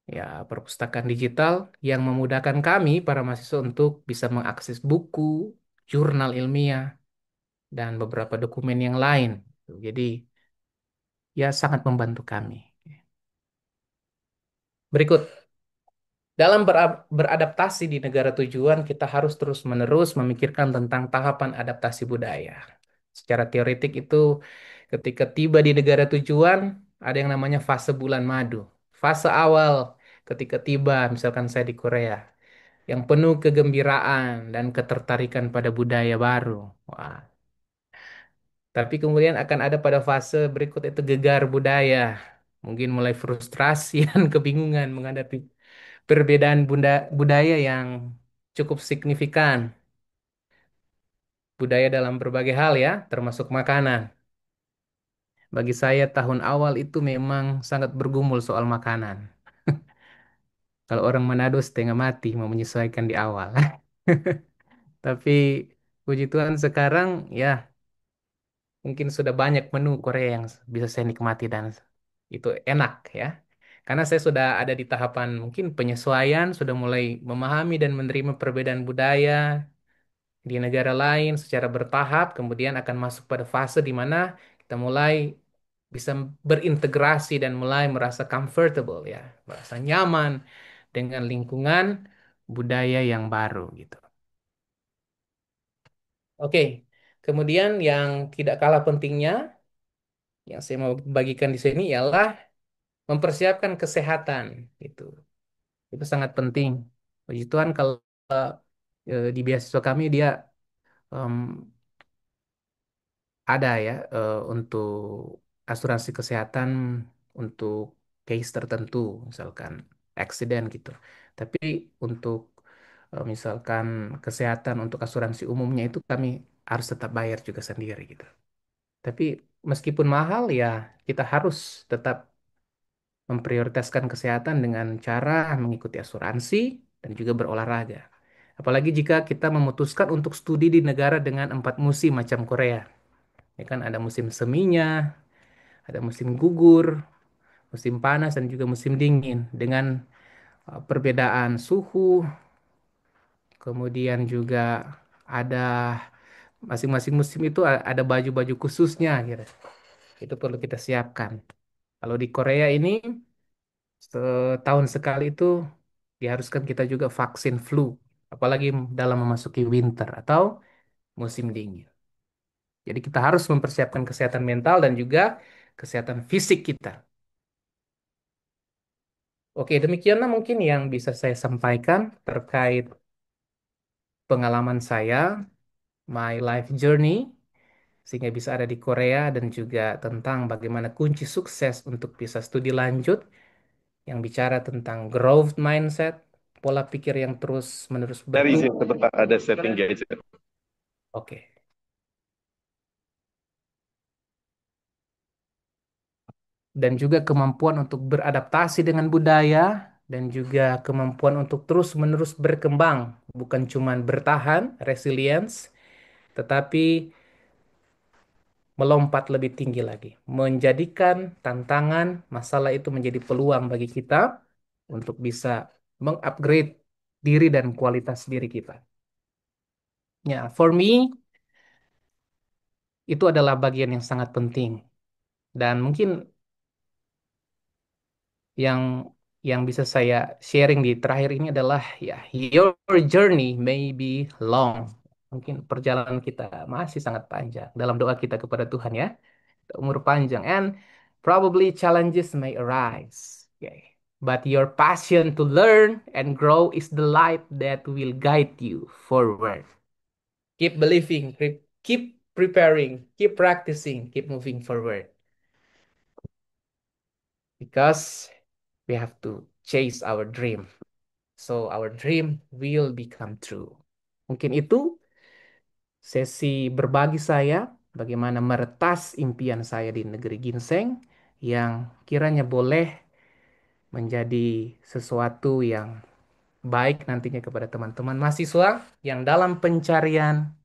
ya perpustakaan digital yang memudahkan kami para mahasiswa untuk bisa mengakses buku, jurnal ilmiah, dan beberapa dokumen yang lain. Jadi ya sangat membantu kami. Berikut, dalam beradaptasi di negara tujuan, kita harus terus-menerus memikirkan tentang tahapan adaptasi budaya. Secara teoretik itu, ketika tiba di negara tujuan, ada yang namanya fase bulan madu. Fase awal ketika tiba, misalkan saya di Korea, yang penuh kegembiraan dan ketertarikan pada budaya baru. Wah. Tapi kemudian akan ada pada fase berikut itu gegar budaya. Mungkin mulai frustrasi dan kebingungan menghadapi perbedaan budaya yang cukup signifikan. Budaya dalam berbagai hal ya, termasuk makanan. Bagi saya tahun awal itu memang sangat bergumul soal makanan. Kalau orang Manado setengah mati mau menyesuaikan di awal. Tapi puji Tuhan sekarang ya mungkin sudah banyak menu Korea yang bisa saya nikmati dan itu enak ya. Karena saya sudah ada di tahapan mungkin penyesuaian, sudah mulai memahami dan menerima perbedaan budaya di negara lain secara bertahap, kemudian akan masuk pada fase di mana kita mulai bisa berintegrasi dan mulai merasa comfortable ya, merasa nyaman dengan lingkungan budaya yang baru gitu. Oke, kemudian yang tidak kalah pentingnya yang saya mau bagikan di sini ialah mempersiapkan kesehatan gitu. Itu sangat penting. Puji Tuhan kalau di beasiswa kami dia em, ada ya untuk asuransi kesehatan untuk case tertentu, misalkan accident gitu. Tapi untuk misalkan kesehatan untuk asuransi umumnya itu kami harus tetap bayar juga sendiri gitu. Tapi meskipun mahal ya kita harus tetap memprioritaskan kesehatan dengan cara mengikuti asuransi dan juga berolahraga. Apalagi jika kita memutuskan untuk studi di negara dengan 4 musim macam Korea. Ya kan ada musim seminya, ada musim gugur, musim panas dan juga musim dingin dengan perbedaan suhu, kemudian juga ada masing-masing musim itu ada baju-baju khususnya gitu. Itu perlu kita siapkan. Kalau di Korea ini setahun sekali itu diharuskan kita juga vaksin flu, apalagi dalam memasuki winter atau musim dingin. Jadi kita harus mempersiapkan kesehatan mental dan juga kesehatan fisik kita. Oke, demikianlah mungkin yang bisa saya sampaikan terkait pengalaman saya, my life journey, sehingga bisa ada di Korea dan juga tentang bagaimana kunci sukses untuk bisa studi lanjut yang bicara tentang growth mindset, pola pikir yang terus-menerus Dari sini bertumbuh. sebentar ada setting gadget. Oke. Dan juga kemampuan untuk beradaptasi dengan budaya dan juga kemampuan untuk terus-menerus berkembang, bukan cuma bertahan, resilience, tetapi melompat lebih tinggi lagi, menjadikan tantangan masalah itu menjadi peluang bagi kita untuk bisa mengupgrade diri dan kualitas diri kita. Ya, for me itu adalah bagian yang sangat penting dan mungkin yang bisa saya sharing di terakhir ini adalah ya your journey may be long. Mungkin perjalanan kita masih sangat panjang. Dalam doa kita kepada Tuhan ya, umur panjang and probably challenges may arise. Okay. But your passion to learn and grow is the light that will guide you forward. Keep believing, keep preparing, keep practicing, keep moving forward. Because we have to chase our dream. So our dream will become true. Mungkin itu sesi berbagi saya bagaimana meretas impian saya di negeri ginseng yang kiranya boleh menjadi sesuatu yang baik nantinya kepada teman-teman mahasiswa yang dalam pencarian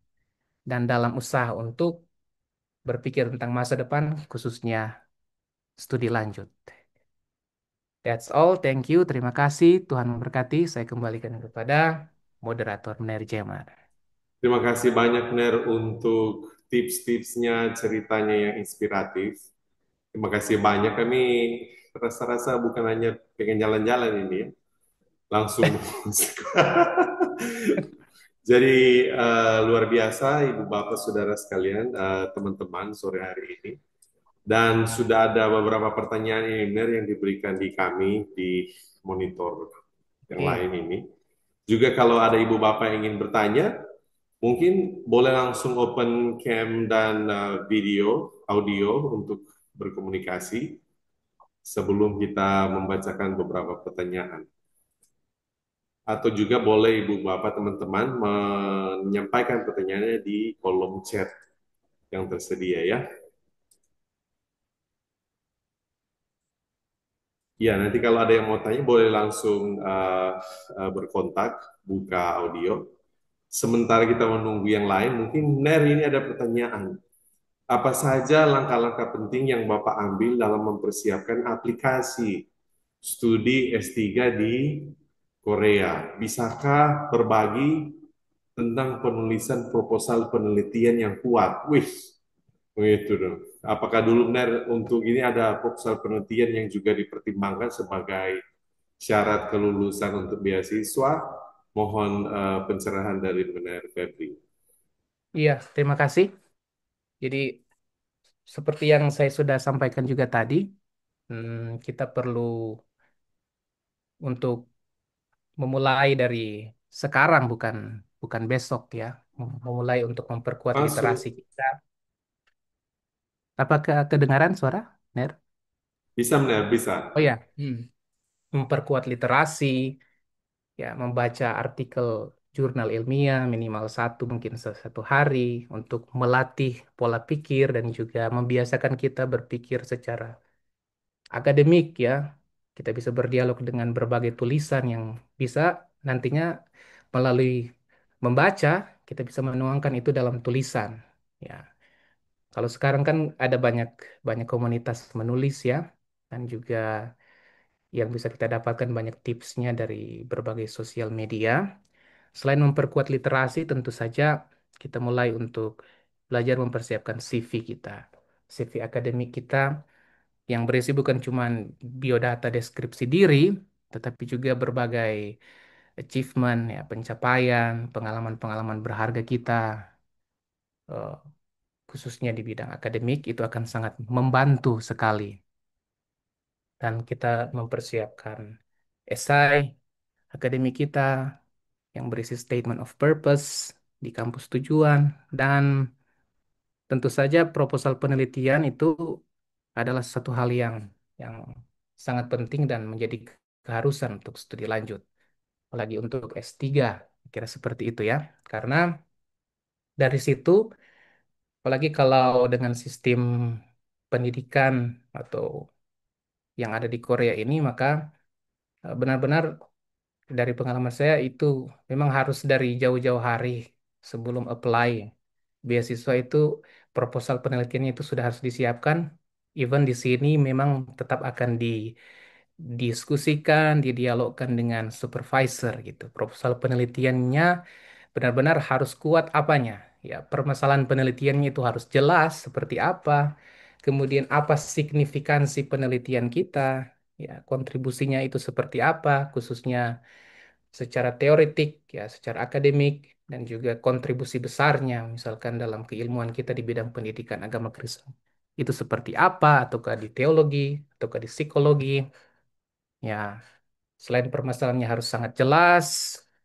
dan dalam usaha untuk berpikir tentang masa depan, khususnya studi lanjut. That's all. Thank you. Terima kasih. Tuhan memberkati. Saya kembalikan kepada moderator Manajer Jemar. Terima kasih banyak Ner untuk tips-tipsnya, ceritanya yang inspiratif. Terima kasih banyak. Kami rasa-rasa bukan hanya pengen jalan-jalan ini ya, langsung. Jadi luar biasa Ibu Bapak Saudara sekalian, teman-teman sore hari ini. Dan sudah ada beberapa pertanyaan ini Ner, yang diberikan di kami di monitor yang Oke. lain ini. Juga kalau ada Ibu Bapak yang ingin bertanya, mungkin boleh langsung open cam dan video, audio untuk berkomunikasi sebelum kita membacakan beberapa pertanyaan. Atau juga boleh Ibu Bapak teman-teman menyampaikan pertanyaannya di kolom chat yang tersedia ya. Ya, nanti kalau ada yang mau tanya boleh langsung berkontak, buka audio. Sementara kita menunggu yang lain, mungkin Ner ini ada pertanyaan. Apa saja langkah-langkah penting yang Bapak ambil dalam mempersiapkan aplikasi studi S3 di Korea? Bisakah berbagi tentang penulisan proposal penelitian yang kuat? Wih, begitu dong. Apakah dulu Ner untuk ini ada proposal penelitian yang juga dipertimbangkan sebagai syarat kelulusan untuk beasiswa? Mohon pencerahan dari Benar Febri. Iya, terima kasih. Jadi, seperti yang saya sudah sampaikan juga tadi, kita perlu untuk memulai dari sekarang, bukan bukan besok ya. Memulai untuk memperkuat literasi Masuk. kita. Apakah kedengaran suara, Ner? Bisa Benar, bisa. Oh ya, memperkuat literasi, ya membaca artikel jurnal ilmiah minimal satu mungkin satu hari untuk melatih pola pikir dan juga membiasakan kita berpikir secara akademik ya. Kita bisa berdialog dengan berbagai tulisan yang bisa nantinya melalui membaca kita bisa menuangkan itu dalam tulisan. Ya, kalau sekarang kan ada banyak banyak komunitas menulis ya dan juga yang bisa kita dapatkan banyak tipsnya dari berbagai sosial media. Selain memperkuat literasi, tentu saja kita mulai untuk belajar mempersiapkan CV kita. CV akademik kita yang berisi bukan cuma biodata deskripsi diri, tetapi juga berbagai achievement, ya, pencapaian, pengalaman-pengalaman berharga kita, eh, khususnya di bidang akademik, itu akan sangat membantu sekali. Dan kita mempersiapkan esai akademik kita yang berisi statement of purpose di kampus tujuan, dan tentu saja proposal penelitian itu adalah satu hal yang sangat penting dan menjadi keharusan untuk studi lanjut, apalagi untuk S3, kira seperti itu ya. Karena dari situ, apalagi kalau dengan sistem pendidikan atau yang ada di Korea ini, maka benar-benar dari pengalaman saya itu memang harus dari jauh-jauh hari sebelum apply beasiswa itu proposal penelitiannya itu sudah harus disiapkan. Even di sini memang tetap akan didiskusikan, didialogkan dengan supervisor gitu. Proposal penelitiannya benar-benar harus kuat apanya. Ya, permasalahan penelitiannya itu harus jelas seperti apa. Kemudian apa signifikansi penelitian kita, ya, kontribusinya itu seperti apa, khususnya secara teoretik, ya, secara akademik, dan juga kontribusi besarnya, misalkan dalam keilmuan kita di bidang pendidikan agama Kristen. Itu seperti apa, ataukah di teologi, ataukah di psikologi, ya, selain permasalahannya harus sangat jelas,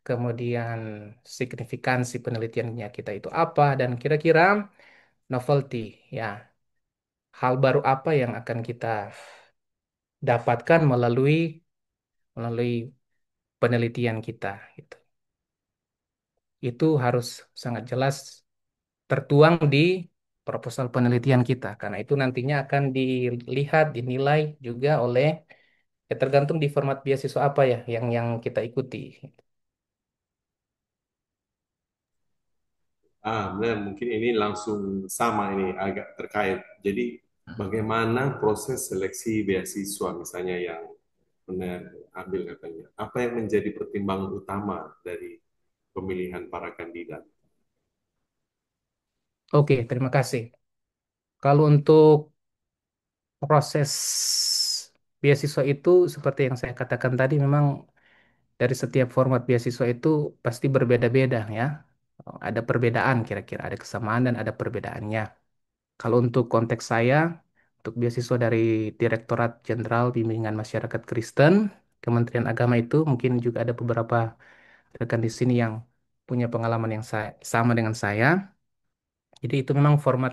kemudian signifikansi penelitiannya kita itu apa, dan kira-kira novelty, ya, hal baru apa yang akan kita dapatkan melalui melalui penelitian kita gitu. Itu harus sangat jelas tertuang di proposal penelitian kita karena itu nantinya akan dilihat, dinilai juga oleh ya tergantung di format beasiswa apa ya yang kita ikuti. Benar, mungkin ini langsung sama ini agak terkait. Jadi bagaimana proses seleksi beasiswa misalnya yang benar ambil katanya? Apa yang menjadi pertimbangan utama dari pemilihan para kandidat? Oke, terima kasih. Kalau untuk proses beasiswa itu seperti yang saya katakan tadi memang dari setiap format beasiswa itu pasti berbeda-beda ya. Ada perbedaan kira-kira, ada kesamaan dan ada perbedaannya. Kalau untuk konteks saya, untuk beasiswa dari Direktorat Jenderal Bimbingan Masyarakat Kristen, Kementerian Agama itu mungkin juga ada beberapa rekan di sini yang punya pengalaman yang sama dengan saya. Jadi itu memang format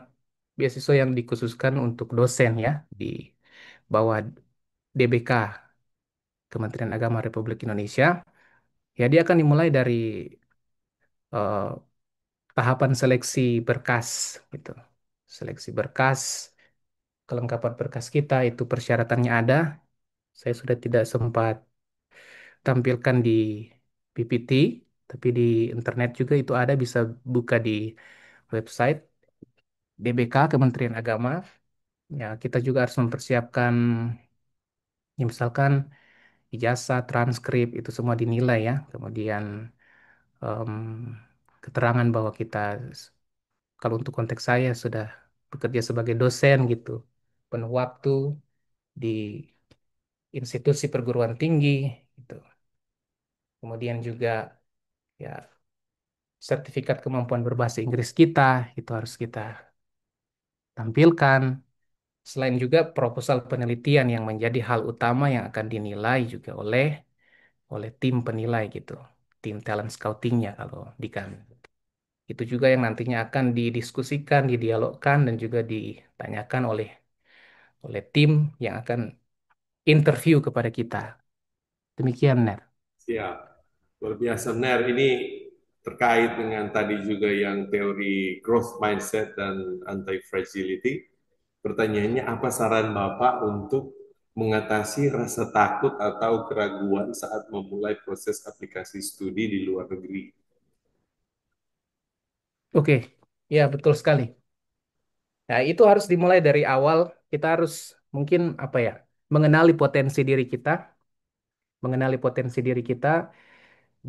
beasiswa yang dikhususkan untuk dosen ya di bawah DBK, Kementerian Agama Republik Indonesia. Ya dia akan dimulai dari eh, tahapan seleksi berkas gitu. Seleksi berkas, kelengkapan berkas kita itu persyaratannya ada. Saya sudah tidak sempat tampilkan di PPT, tapi di internet juga itu ada bisa buka di website DBK Kementerian Agama. Ya, kita juga harus mempersiapkan ya, misalkan ijazah, transkrip itu semua dinilai ya. Kemudian em, keterangan bahwa kita kalau untuk konteks saya sudah bekerja sebagai dosen gitu, penuh waktu di institusi perguruan tinggi gitu. Kemudian juga ya sertifikat kemampuan berbahasa Inggris kita itu harus kita tampilkan. Selain juga proposal penelitian yang menjadi hal utama yang akan dinilai juga oleh oleh tim penilai gitu, tim talent scoutingnya kalau di kami. Itu juga yang nantinya akan didiskusikan, didialogkan, dan juga ditanyakan oleh oleh tim yang akan interview kepada kita. Demikian, Ner. Siap. Luar biasa, Ner. Ini terkait dengan tadi juga yang teori growth mindset dan anti-fragility. Pertanyaannya, apa saran Bapak untuk mengatasi rasa takut atau keraguan saat memulai proses aplikasi studi di luar negeri? Oke, ya betul sekali. Nah, itu harus dimulai dari awal. Kita harus mungkin apa ya, mengenali potensi diri kita, mengenali potensi diri kita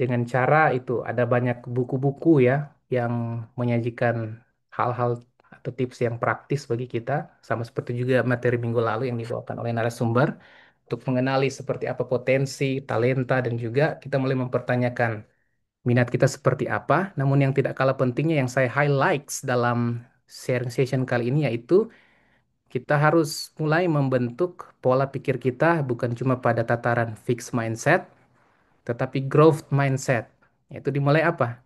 dengan cara itu ada banyak buku-buku ya yang menyajikan hal-hal atau tips yang praktis bagi kita, sama seperti juga materi minggu lalu yang dibawakan oleh narasumber untuk mengenali seperti apa potensi, talenta dan juga kita mulai mempertanyakan minat kita seperti apa. Namun yang tidak kalah pentingnya yang saya highlights dalam sharing session kali ini yaitu kita harus mulai membentuk pola pikir kita bukan cuma pada tataran fixed mindset, tetapi growth mindset. Itu dimulai apa?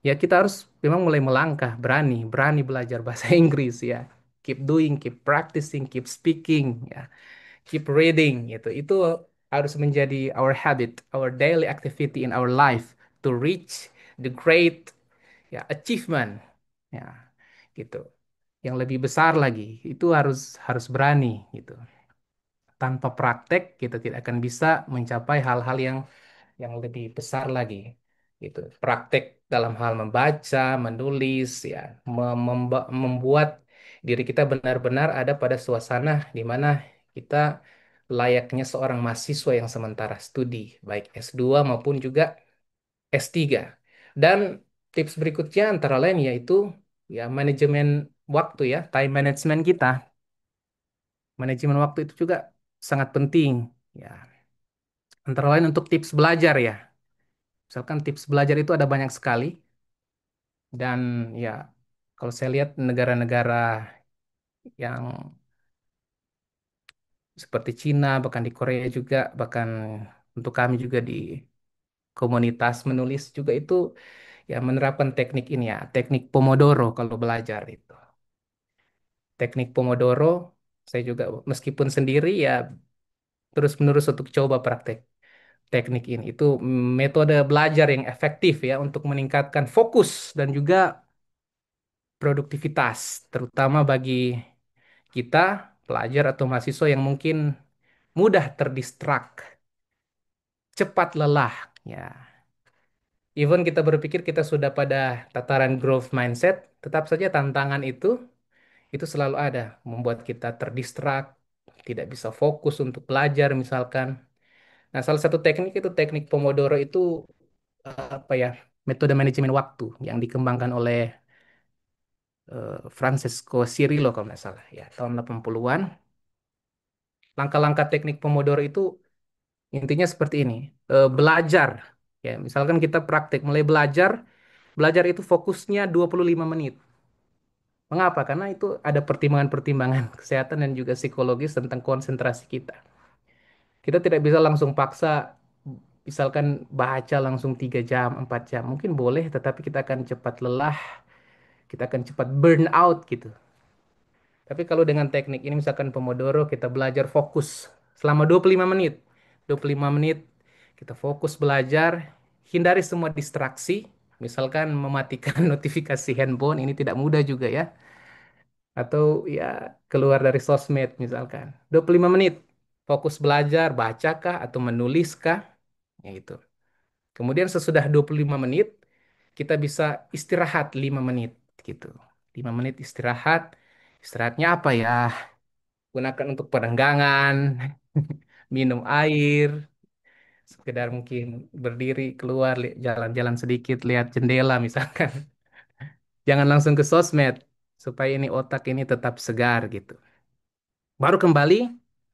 Ya kita harus memang mulai melangkah, berani, berani belajar bahasa Inggris ya. Keep doing, keep practicing, keep speaking, ya. Keep reading gitu. Itu harus menjadi our habit, our daily activity in our life to reach the great ya achievement. Ya, gitu. Yang lebih besar lagi, itu harus harus berani gitu. Tanpa praktek kita tidak akan bisa mencapai hal-hal yang lebih besar lagi gitu. Praktek dalam hal membaca, menulis ya, membuat diri kita benar-benar ada pada suasana di mana kita layaknya seorang mahasiswa yang sementara studi, baik S2 maupun juga S3. Dan tips berikutnya antara lain yaitu ya manajemen waktu ya, time management kita. Manajemen waktu itu juga sangat penting ya. Antara lain untuk tips belajar ya. Misalkan tips belajar itu ada banyak sekali dan ya kalau saya lihat negara-negara yang seperti Cina, bahkan di Korea juga, bahkan untuk kami juga di komunitas menulis juga itu ya menerapkan teknik ini ya, teknik Pomodoro kalau belajar itu. Teknik Pomodoro saya juga meskipun sendiri ya terus-menerus untuk coba praktek. teknik ini. Itu metode belajar yang efektif ya untuk meningkatkan fokus dan juga produktivitas, terutama bagi kita pelajar atau mahasiswa yang mungkin mudah terdistrak, cepat lelah. Ya, even kita berpikir kita sudah pada tataran growth mindset, tetap saja tantangan itu selalu ada, membuat kita terdistrak, tidak bisa fokus untuk belajar misalkan. Nah, salah satu teknik itu teknik Pomodoro itu apa ya? Metode manajemen waktu yang dikembangkan oleh Francesco Cirillo kalau nggak salah ya, tahun 80-an. Langkah-langkah teknik Pomodoro itu intinya seperti ini. Belajar ya, misalkan kita praktek mulai belajar, belajar itu fokusnya 25 menit. Mengapa? Karena itu ada pertimbangan-pertimbangan kesehatan dan juga psikologis tentang konsentrasi kita. Kita tidak bisa langsung paksa, misalkan baca langsung 3 jam, 4 jam. Mungkin boleh, tetapi kita akan cepat lelah, kita akan cepat burn out gitu. Tapi kalau dengan teknik ini misalkan Pomodoro, kita belajar fokus selama 25 menit. 25 menit kita fokus belajar, hindari semua distraksi. Misalkan mematikan notifikasi handphone, ini tidak mudah juga ya. Atau ya keluar dari sosmed misalkan. 25 menit fokus belajar, bacakah atau menuliskah, ya itu. Kemudian sesudah 25 menit kita bisa istirahat 5 menit gitu. 5 menit istirahat. Istirahatnya apa ya? Gunakan untuk perenggangan, minum air, sekedar mungkin berdiri keluar jalan-jalan sedikit, lihat jendela misalkan. Jangan langsung ke sosmed supaya ini otak ini tetap segar gitu. Baru kembali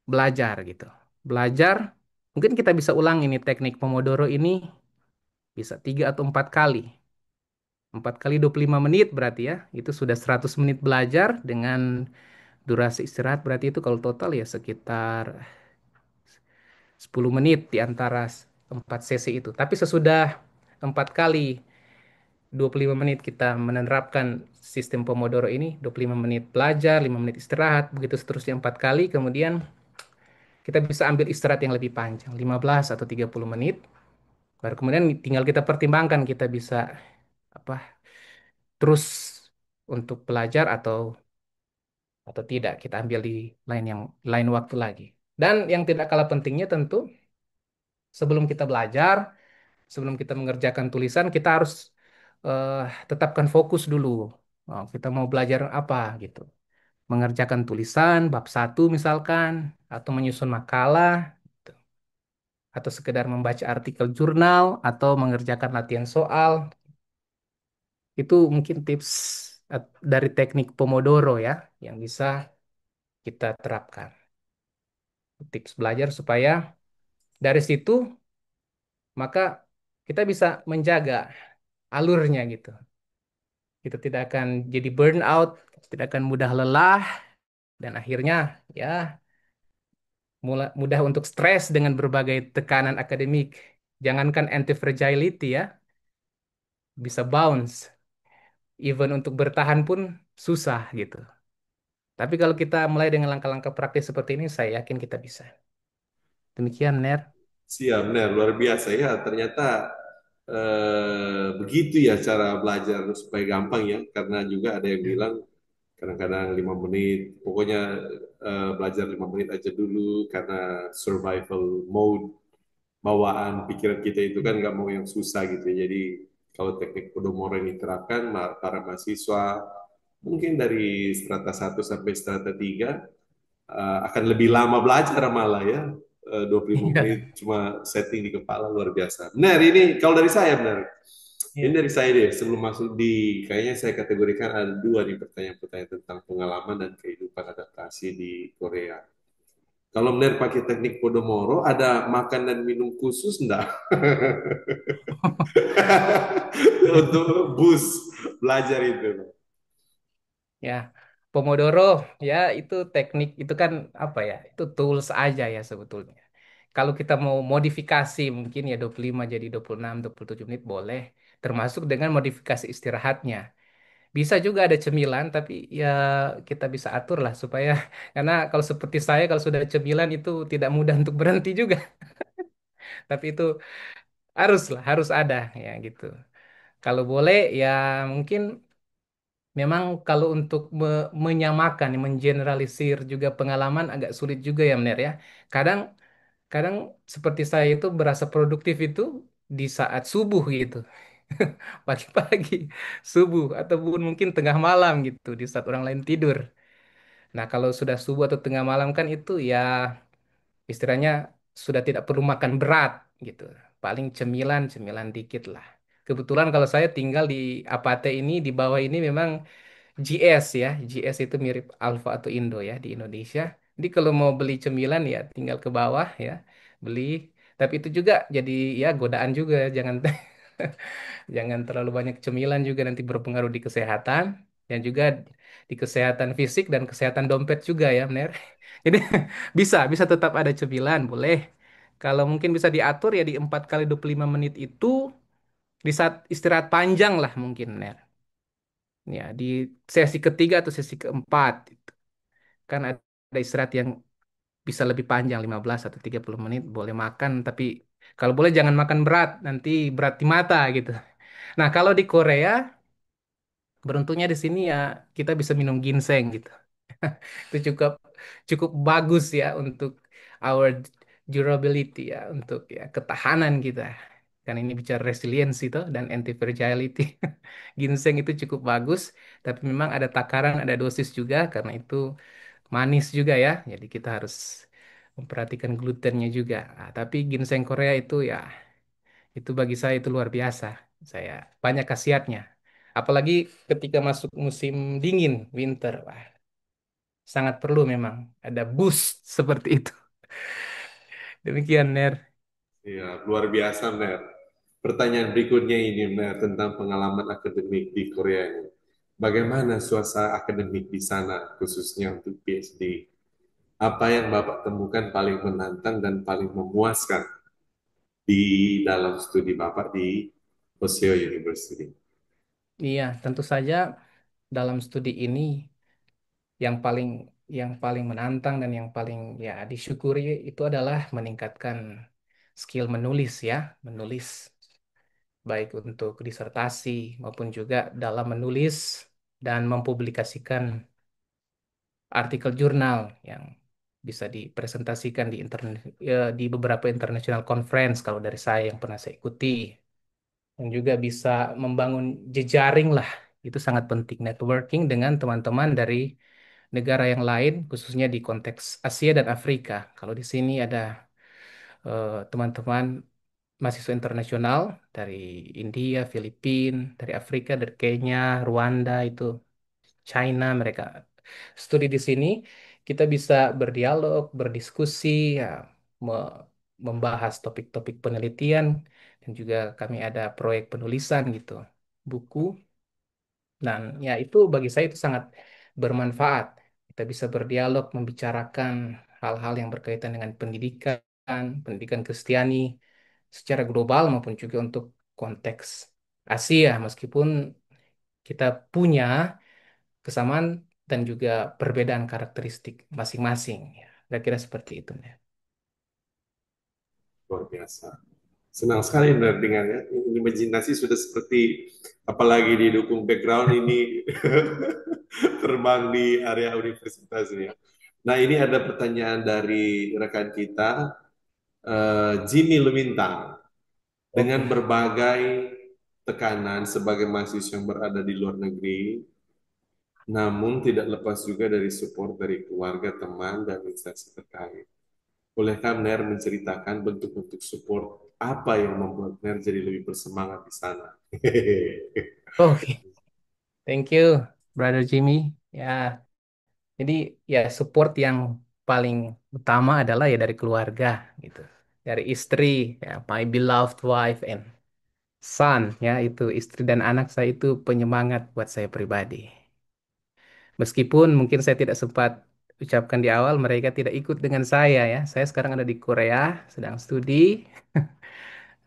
belajar gitu. Belajar, mungkin kita bisa ulang ini teknik Pomodoro ini bisa 3 atau 4 kali. 4 kali 25 menit berarti ya. Itu sudah 100 menit belajar dengan durasi istirahat berarti itu kalau total ya sekitar 10 menit di antara 4 sesi itu. Tapi sesudah 4 kali 25 menit kita menerapkan sistem Pomodoro ini, 25 menit belajar, 5 menit istirahat, begitu seterusnya 4 kali, kemudian kita bisa ambil istirahat yang lebih panjang, 15 atau 30 menit. Baru kemudian tinggal kita pertimbangkan kita bisa apa terus untuk belajar atau tidak. Kita ambil di lain waktu lagi. Dan yang tidak kalah pentingnya tentu sebelum kita belajar, sebelum kita mengerjakan tulisan, kita harus eh, tetapkan fokus dulu. Oh, kita mau belajar apa gitu. Mengerjakan tulisan bab 1 misalkan, atau menyusun makalah, gitu. Atau sekedar membaca artikel jurnal, atau mengerjakan latihan soal. Itu mungkin tips dari teknik Pomodoro ya, yang bisa kita terapkan. Tips belajar supaya dari situ maka kita bisa menjaga alurnya gitu. Kita tidak akan jadi burnout, tidak akan mudah lelah, dan akhirnya ya mudah untuk stres dengan berbagai tekanan akademik. Jangankan anti-fragility ya, bisa bounce. Even untuk bertahan pun susah gitu. Tapi kalau kita mulai dengan langkah-langkah praktis seperti ini, saya yakin kita bisa. Demikian, Ner. Siap, benar, luar biasa ya. Ternyata begitu ya cara belajar supaya gampang ya. Karena juga ada yang Ya. bilang kadang-kadang 5 menit, pokoknya belajar 5 menit aja dulu karena survival mode bawaan pikiran kita itu kan nggak mau yang susah gitu ya. Jadi kalau teknik Pomodoro ini diterapkan, para mahasiswa mungkin dari strata 1 sampai strata 3 akan lebih lama belajar malah ya. 25 menit Iya. cuma setting di kepala luar biasa. Benar, ini kalau dari saya benar. Ini Iya. dari saya deh, sebelum masuk di, kayaknya saya kategorikan ada dua nih pertanyaan-pertanyaan tentang pengalaman dan kehidupan adaptasi di Korea. Kalau benar pakai teknik Podomoro, ada makan dan minum khusus enggak? Untuk bus belajar itu. Ya, Pomodoro ya itu teknik itu kan apa ya? Itu tools aja ya sebetulnya. Kalau kita mau modifikasi mungkin ya 25 jadi 26, 27 menit boleh. Termasuk dengan modifikasi istirahatnya. Bisa juga ada cemilan tapi ya kita bisa atur lah supaya karena kalau seperti saya kalau sudah cemilan itu tidak mudah untuk berhenti juga. Tapi itu harus ada ya gitu. Kalau boleh ya mungkin memang kalau untuk menyamakan, mengeneralisir juga pengalaman agak sulit juga ya Mener ya. Kadang kadang seperti saya itu berasa produktif itu di saat subuh gitu. Pagi-pagi, subuh ataupun mungkin tengah malam gitu di saat orang lain tidur. Nah, kalau sudah subuh atau tengah malam kan itu ya istilahnya sudah tidak perlu makan berat gitu. Paling cemilan dikit lah. Kebetulan kalau saya tinggal di Apate ini, di bawah ini memang GS ya. GS itu mirip Alfa atau Indo ya di Indonesia. Jadi kalau mau beli cemilan ya tinggal ke bawah ya, beli. Tapi itu juga jadi ya godaan juga, jangan jangan terlalu banyak cemilan juga nanti berpengaruh di kesehatan dan juga di kesehatan fisik dan kesehatan dompet juga ya, Bener. Jadi bisa tetap ada cemilan, boleh. Kalau mungkin bisa diatur ya di 4 kali 25 menit itu di saat istirahat panjang lah mungkin, Ner. Ya, di sesi ketiga atau sesi keempat gitu. Kan ada istirahat yang bisa lebih panjang 15 atau 30 menit boleh makan tapi kalau boleh jangan makan berat nanti berat di mata gitu. Nah, kalau di Korea beruntungnya di sini ya kita bisa minum ginseng gitu. Itu cukup cukup bagus ya untuk our durability ya, untuk ya ketahanan kita. Kan ini bicara resilience itu dan anti fragility. Ginseng itu cukup bagus, tapi memang ada takaran, ada dosis juga karena itu manis juga ya. Jadi kita harus memperhatikan glutennya juga. Nah, tapi ginseng Korea itu bagi saya itu luar biasa. Saya banyak khasiatnya. Apalagi ketika masuk musim dingin, winter. Wah, sangat perlu memang ada boost seperti itu. Demikian, Ner. Ya, luar biasa, Mer. Pertanyaan berikutnya ini, Mer, tentang pengalaman akademik di Korea ini. Bagaimana suasana akademik di sana, khususnya untuk PhD? Apa yang Bapak temukan paling menantang dan paling memuaskan di dalam studi Bapak di Oseo University? Iya, tentu saja dalam studi ini yang paling yang paling menantang dan yang paling ya disyukuri itu adalah meningkatkan skill menulis ya, menulis baik untuk disertasi maupun juga dalam menulis dan mempublikasikan artikel jurnal yang bisa dipresentasikan di beberapa international conference kalau dari saya yang pernah saya ikuti dan juga bisa membangun jejaring lah itu sangat penting networking dengan teman-teman dari negara yang lain khususnya di konteks Asia dan Afrika. Kalau di sini ada teman-teman mahasiswa internasional dari India, Filipina, dari Afrika, dari Kenya, Rwanda itu China, mereka studi di sini, kita bisa berdialog, berdiskusi, ya, me- membahas topik-topik penelitian, dan juga kami ada proyek penulisan gitu, buku, dan ya itu bagi saya itu sangat bermanfaat. Kita bisa berdialog, membicarakan hal-hal yang berkaitan dengan pendidikan, pendidikan Kristiani secara global maupun juga untuk konteks Asia, meskipun kita punya kesamaan dan juga perbedaan karakteristik masing-masing. Ya, kira-kira seperti itu. Ya. Luar biasa. Senang sekali mendengarnya. Imajinasi sudah seperti, apalagi didukung background ini terbang di area universitas ini. Nah, ini ada pertanyaan dari rekan kita, Jimmy Lumintang. Dengan Oke. berbagai tekanan sebagai mahasiswa yang berada di luar negeri, namun tidak lepas juga dari support dari keluarga, teman, dan instansi terkait. Bolehkah Ner menceritakan bentuk-bentuk support apa yang membuat Ner jadi lebih bersemangat di sana? Oke. Thank you, Brother Jimmy. Ya, jadi ya support yang paling utama adalah ya dari keluarga gitu. Dari istri, ya, my beloved wife and son, ya itu istri dan anak saya itu penyemangat buat saya pribadi. Meskipun mungkin saya tidak sempat ucapkan di awal, mereka tidak ikut dengan saya ya. Saya sekarang ada di Korea, sedang studi.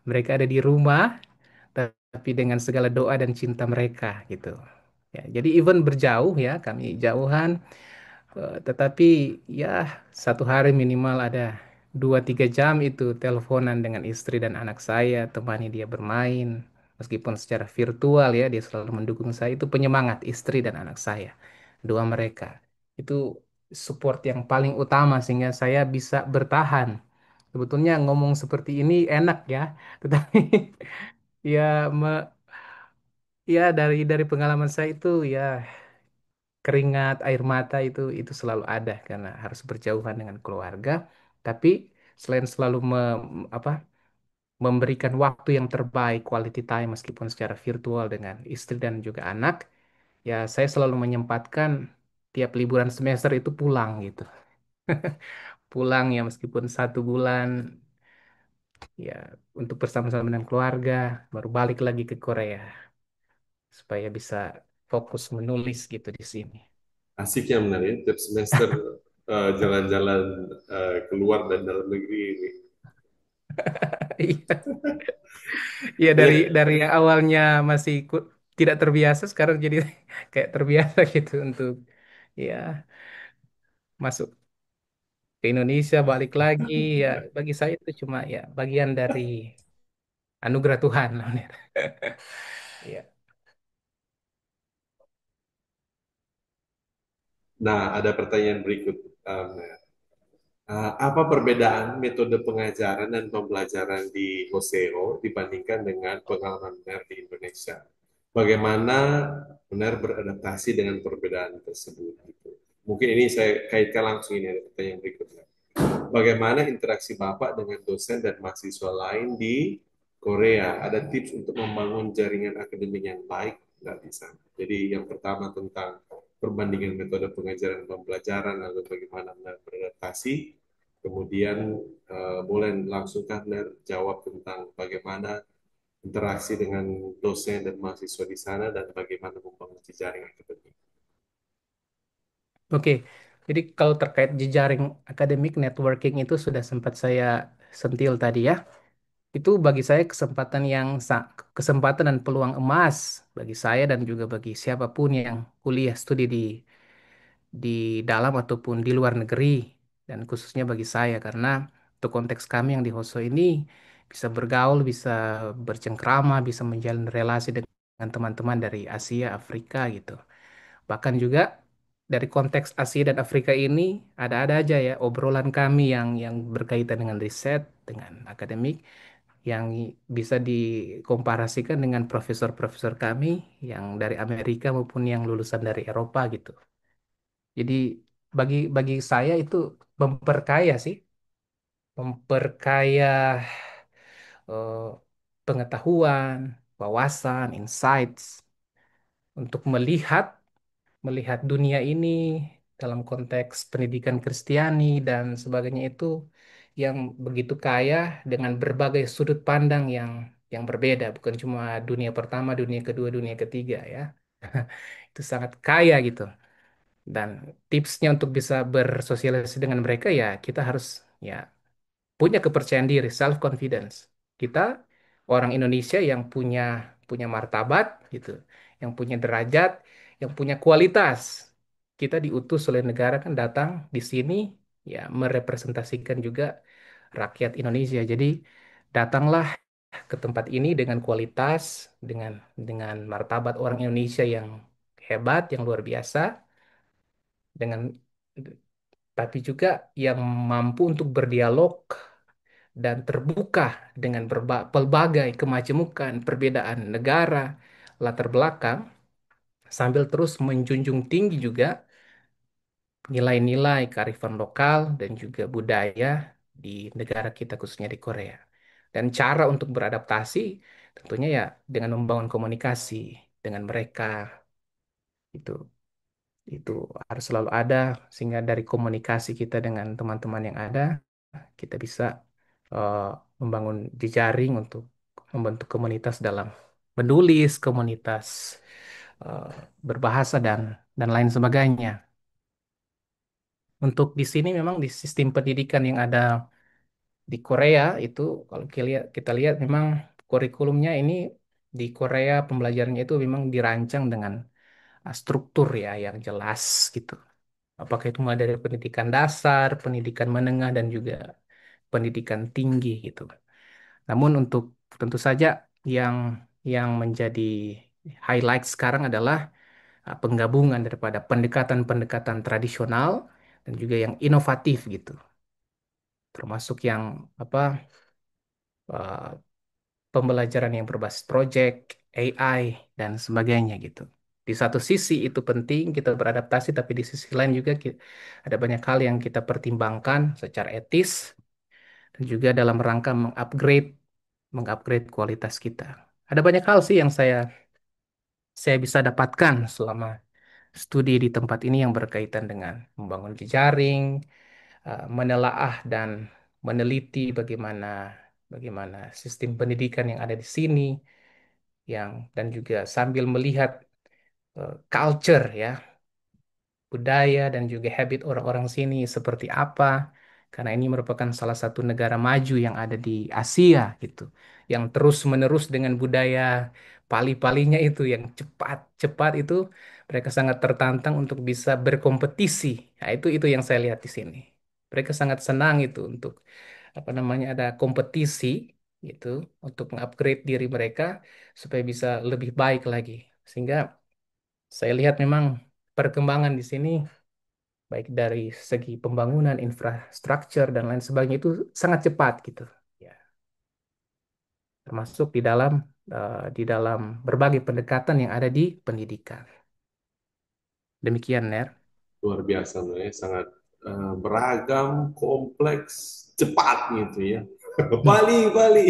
Mereka ada di rumah, tapi dengan segala doa dan cinta mereka gitu. Ya, jadi even berjauh ya, kami jauhan, tetapi ya satu hari minimal ada. 2-3 jam itu teleponan dengan istri dan anak saya, temani dia bermain. Meskipun secara virtual ya, dia selalu mendukung saya. Itu penyemangat istri dan anak saya. Dua mereka. Itu support yang paling utama sehingga saya bisa bertahan. Sebetulnya ngomong seperti ini enak ya, tetapi ya ya dari pengalaman saya itu ya keringat, air mata itu selalu ada karena harus berjauhan dengan keluarga. Tapi selain selalu apa, memberikan waktu yang terbaik, quality time meskipun secara virtual dengan istri dan juga anak, ya saya selalu menyempatkan tiap liburan semester itu pulang gitu. Pulang ya meskipun 1 bulan ya untuk bersama-sama dengan keluarga, baru balik lagi ke Korea supaya bisa fokus menulis gitu di sini. Asik ya benar ya, tiap semester jalan-jalan keluar dan dalam negeri ini. Iya. Iya Ya, dari yang awalnya masih tidak terbiasa sekarang jadi kayak terbiasa gitu untuk ya masuk ke Indonesia balik lagi ya bagi saya itu cuma ya bagian dari anugerah Tuhan. Iya. nah ada pertanyaan berikut. Apa perbedaan metode pengajaran dan pembelajaran di Hoseo dibandingkan dengan pengalaman benar di Indonesia? Bagaimana benar beradaptasi dengan perbedaan tersebut? Gitu. Mungkin ini saya kaitkan langsung ini ada pertanyaan berikutnya. Bagaimana interaksi Bapak dengan dosen dan mahasiswa lain di Korea? Ada tips untuk membangun jaringan akademik yang baik nggak bisa? Jadi yang pertama tentang perbandingan metode pengajaran dan pembelajaran, lalu bagaimana beradaptasi. Kemudian boleh langsung kan jawab tentang bagaimana interaksi dengan dosen dan mahasiswa di sana dan bagaimana membangun jejaring akademik. Oke, jadi kalau terkait jejaring akademik networking itu sudah sempat saya sentil tadi ya. Itu bagi saya kesempatan dan peluang emas bagi saya dan juga bagi siapapun yang kuliah studi di dalam ataupun di luar negeri dan khususnya bagi saya karena untuk konteks kami yang di Hoso ini bisa bergaul, bisa bercengkrama, bisa menjalin relasi dengan teman-teman dari Asia, Afrika gitu. Bahkan juga dari konteks Asia dan Afrika ini ada-ada aja ya obrolan kami yang berkaitan dengan riset, dengan akademik yang bisa dikomparasikan dengan profesor-profesor kami yang dari Amerika maupun yang lulusan dari Eropa gitu. Jadi bagi saya itu memperkaya sih, memperkaya eh, pengetahuan, wawasan, insights untuk melihat dunia ini dalam konteks pendidikan Kristiani dan sebagainya itu yang begitu kaya dengan berbagai sudut pandang yang berbeda, bukan cuma dunia pertama, dunia kedua, dunia ketiga ya. Itu sangat kaya gitu. Dan tipsnya untuk bisa bersosialisasi dengan mereka ya kita harus ya punya kepercayaan diri, self confidence. Kita orang Indonesia yang punya punya martabat gitu, yang punya derajat, yang punya kualitas. Kita diutus oleh negara kan datang di sini ya merepresentasikan juga rakyat Indonesia. Jadi datanglah ke tempat ini dengan kualitas, dengan martabat orang Indonesia yang hebat, yang luar biasa, dengan tapi juga yang mampu untuk berdialog dan terbuka dengan berbagai kemajemukan perbedaan negara, latar belakang, sambil terus menjunjung tinggi juga nilai-nilai kearifan lokal dan juga budaya di negara kita khususnya di Korea. Dan cara untuk beradaptasi tentunya ya dengan membangun komunikasi dengan mereka itu itu harus selalu ada sehingga dari komunikasi kita dengan teman-teman yang ada kita bisa eh, membangun jejaring untuk membentuk komunitas dalam menulis, komunitas eh, berbahasa dan lain sebagainya. Untuk di sini memang di sistem pendidikan yang ada di Korea itu kalau kita lihat memang kurikulumnya ini di Korea pembelajarannya itu memang dirancang dengan struktur ya yang jelas gitu. Apakah itu mulai dari pendidikan dasar, pendidikan menengah dan juga pendidikan tinggi gitu. Namun untuk tentu saja yang menjadi highlight sekarang adalah penggabungan daripada pendekatan-pendekatan tradisional dan juga yang inovatif gitu. Termasuk yang apa uh, pembelajaran yang berbasis project, AI dan sebagainya gitu. Di satu sisi itu penting kita beradaptasi, tapi di sisi lain juga ada banyak hal yang kita pertimbangkan secara etis dan juga dalam rangka mengupgrade kualitas kita. Ada banyak hal sih yang saya bisa dapatkan selama studi di tempat ini yang berkaitan dengan membangun jejaring, menelaah dan meneliti bagaimana bagaimana sistem pendidikan yang ada di sini dan juga sambil melihat culture ya, budaya dan juga habit orang-orang sini seperti apa. Karena ini merupakan salah satu negara maju yang ada di Asia gitu, yang terus-menerus dengan budaya pali-palinya itu yang cepat-cepat itu mereka sangat tertantang untuk bisa berkompetisi. Nah, itu yang saya lihat di sini. Mereka sangat senang itu untuk apa namanya ada kompetisi gitu untuk mengupgrade diri mereka supaya bisa lebih baik lagi. Sehingga saya lihat memang perkembangan di sini baik dari segi pembangunan infrastruktur dan lain sebagainya itu sangat cepat gitu. Ya, termasuk di dalam berbagai pendekatan yang ada di pendidikan. Demikian, Ner. Luar biasa loh ya, sangat beragam, kompleks, cepat gitu ya. Hmm. Bali, Bali.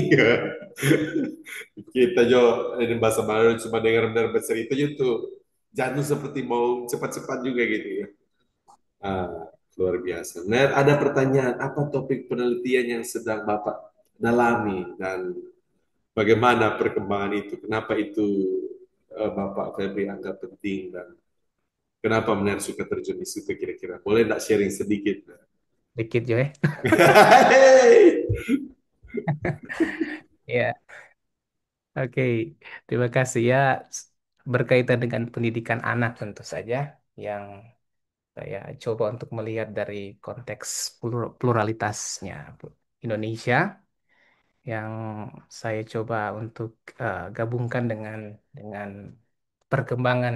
Kita jo ini bahasa Melayu cuma dengar-dengar bercerita itu jatuh seperti mau cepat-cepat juga gitu ya. Ah, luar biasa. Nah, ada pertanyaan, apa topik penelitian yang sedang Bapak dalami dan bagaimana perkembangan itu? Kenapa itu Bapak Febri anggap penting dan kenapa Benar suka terjun di situ kira-kira? Boleh nggak sharing sedikit? Dikit Jo ya. Ya, oke. Terima kasih ya. Berkaitan dengan pendidikan anak tentu saja yang saya coba untuk melihat dari konteks pluralitasnya Indonesia yang saya coba untuk gabungkan dengan perkembangan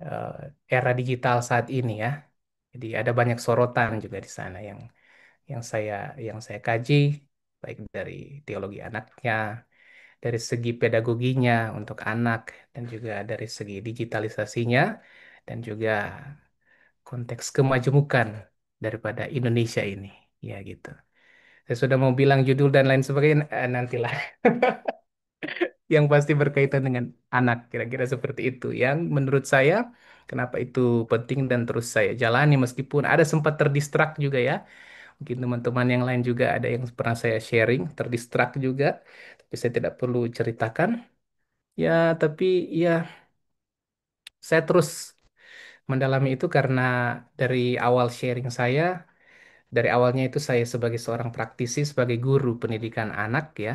eh, era digital saat ini ya. Jadi ada banyak sorotan juga di sana yang saya yang saya kaji baik dari teologi anaknya, dari segi pedagoginya untuk anak dan juga dari segi digitalisasinya dan juga konteks kemajemukan daripada Indonesia ini. Ya gitu. Saya sudah mau bilang judul dan lain sebagainya nantilah. Yang pasti berkaitan dengan anak kira-kira seperti itu yang menurut saya kenapa itu penting dan terus saya jalani meskipun ada sempat terdistrak juga ya mungkin teman-teman yang lain juga ada yang pernah saya sharing terdistrak juga tapi saya tidak perlu ceritakan ya tapi ya saya terus mendalami itu karena dari awal sharing saya dari awalnya itu saya sebagai seorang praktisi sebagai guru pendidikan anak ya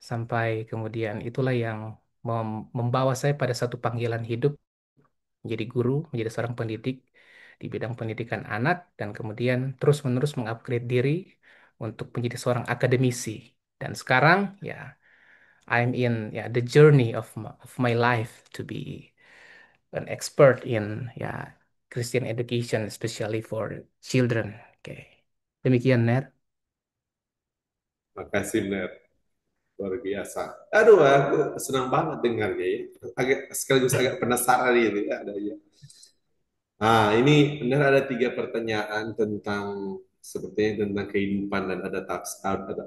sampai kemudian itulah yang membawa saya pada satu panggilan hidup menjadi guru, menjadi seorang pendidik di bidang pendidikan anak dan kemudian terus-menerus mengupgrade diri untuk menjadi seorang akademisi. Dan sekarang ya I'm in ya the journey of my life to be an expert in ya Christian education especially for children. Oke. Demikian, Ner. Makasih Benar, luar biasa. Aduh, aku senang banget dengarnya ya. Agak sekaligus agak penasaran gitu ya adanya. Ah, ini benar ada tiga pertanyaan tentang sepertinya tentang kehidupan dan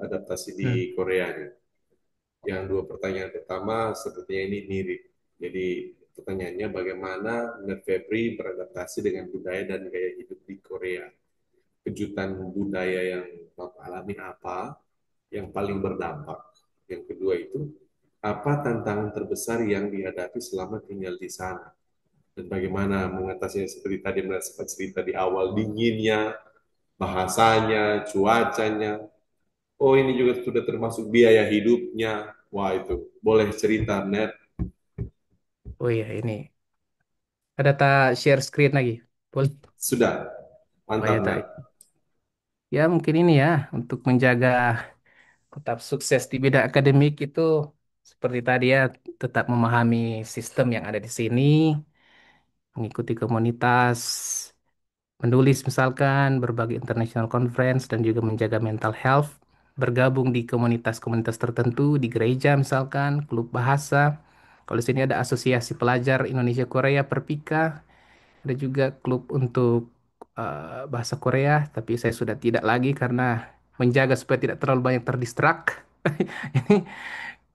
adaptasi di Hmm. Korea nih. Yang dua pertanyaan pertama sepertinya ini mirip. Jadi pertanyaannya bagaimana Net Febri beradaptasi dengan budaya dan gaya hidup di Korea? Kejutan budaya yang Bapak alami apa? Yang paling berdampak? Yang kedua itu, apa tantangan terbesar yang dihadapi selama tinggal di sana? Dan bagaimana mengatasinya seperti tadi sempat cerita di awal, dinginnya, bahasanya, cuacanya. Oh, ini juga sudah termasuk biaya hidupnya. Wah, itu boleh cerita, Net. Oh iya, ini ada tak share screen lagi? Boleh. Sudah, Oh ya, mantap, tak. Net. Ya mungkin ini ya untuk menjaga tetap sukses di bidang akademik itu seperti tadi ya tetap memahami sistem yang ada di sini, mengikuti komunitas, menulis misalkan, berbagai international conference dan juga menjaga mental health, bergabung di komunitas-komunitas tertentu di gereja misalkan, klub bahasa. Kalau di sini ada Asosiasi Pelajar Indonesia Korea Perpika, ada juga klub untuk bahasa Korea, tapi saya sudah tidak lagi karena menjaga supaya tidak terlalu banyak terdistrak. Ini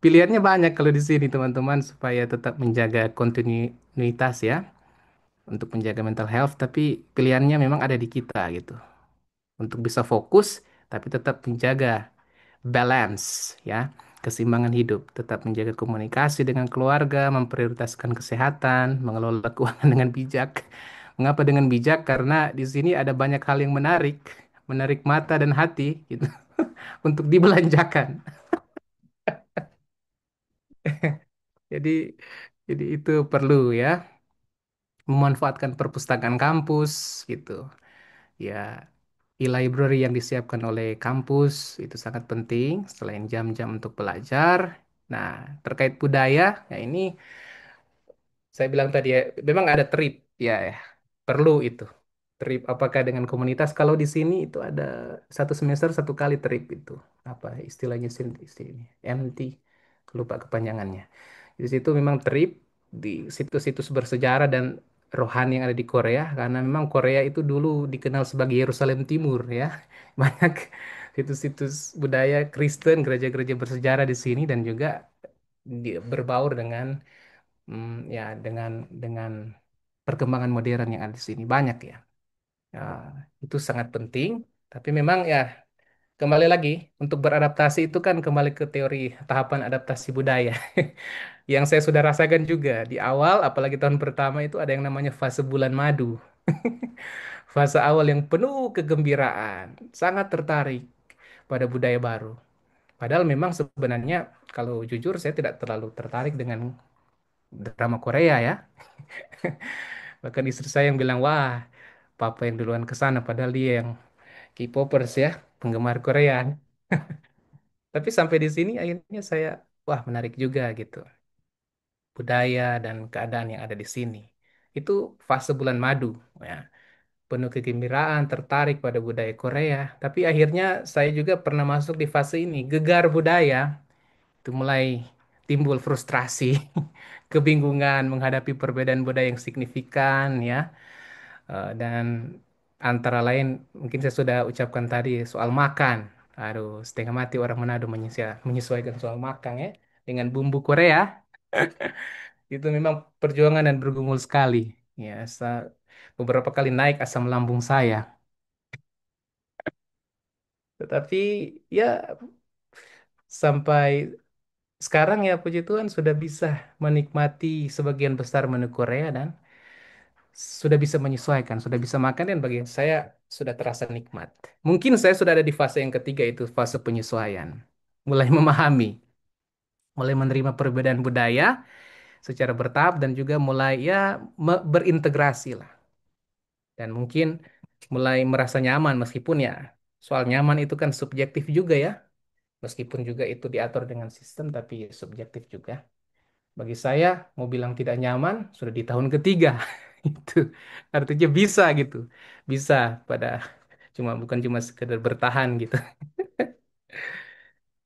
pilihannya banyak kalau di sini teman-teman supaya tetap menjaga kontinuitas ya untuk menjaga mental health, tapi pilihannya memang ada di kita gitu. Untuk bisa fokus tapi tetap menjaga balance ya, keseimbangan hidup, tetap menjaga komunikasi dengan keluarga, memprioritaskan kesehatan, mengelola keuangan dengan bijak. Mengapa dengan bijak? Karena di sini ada banyak hal yang menarik, menarik mata dan hati gitu untuk dibelanjakan. Jadi jadi itu perlu ya memanfaatkan perpustakaan kampus gitu. Ya, e-library yang disiapkan oleh kampus itu sangat penting selain jam-jam untuk belajar. Nah, terkait budaya, ya ini saya bilang tadi ya, memang ada trip ya, ya. Perlu itu. Trip apakah dengan komunitas? Kalau di sini itu ada satu semester satu kali trip itu. Apa istilahnya sih ini? MT, lupa kepanjangannya. Di situ memang trip di situs-situs bersejarah dan rohani yang ada di Korea karena memang Korea itu dulu dikenal sebagai Yerusalem Timur ya. Banyak situs-situs budaya Kristen, gereja-gereja bersejarah di sini dan juga berbaur dengan ya dengan perkembangan modern yang ada di sini banyak ya. Ya, itu sangat penting. Tapi memang ya kembali lagi untuk beradaptasi itu kan kembali ke teori tahapan adaptasi budaya. Yang saya sudah rasakan juga di awal, apalagi tahun pertama itu ada yang namanya fase bulan madu. Fase awal yang penuh kegembiraan, sangat tertarik pada budaya baru. Padahal memang sebenarnya kalau jujur saya tidak terlalu tertarik dengan drama Korea ya. Bahkan istri saya yang bilang, wah, papa yang duluan ke sana, padahal dia yang K-popers ya, penggemar Korea. Tapi sampai di sini akhirnya saya, wah menarik juga gitu. Budaya dan keadaan yang ada di sini. Itu fase bulan madu, ya. Penuh kegembiraan, tertarik pada budaya Korea. Tapi akhirnya saya juga pernah masuk di fase ini, gegar budaya. Itu mulai timbul frustrasi, kebingungan menghadapi perbedaan budaya yang signifikan, ya. Dan antara lain mungkin saya sudah ucapkan tadi soal makan. Aduh, setengah mati orang Manado menyesuaikan soal makan ya dengan bumbu Korea. Itu memang perjuangan dan bergumul sekali. Ya, beberapa kali naik asam lambung saya. Tetapi ya sampai sekarang ya puji Tuhan sudah bisa menikmati sebagian besar menu Korea dan sudah bisa menyesuaikan, sudah bisa makan dan bagi saya sudah terasa nikmat. Mungkin saya sudah ada di fase yang ketiga itu fase penyesuaian. Mulai memahami, mulai menerima perbedaan budaya secara bertahap dan juga mulai ya berintegrasi lah. Dan mungkin mulai merasa nyaman meskipun ya soal nyaman itu kan subjektif juga ya. Meskipun juga itu diatur dengan sistem tapi subjektif juga. Bagi saya mau bilang tidak nyaman sudah di tahun ketiga. Itu artinya bisa gitu. Bisa pada bukan cuma sekedar bertahan gitu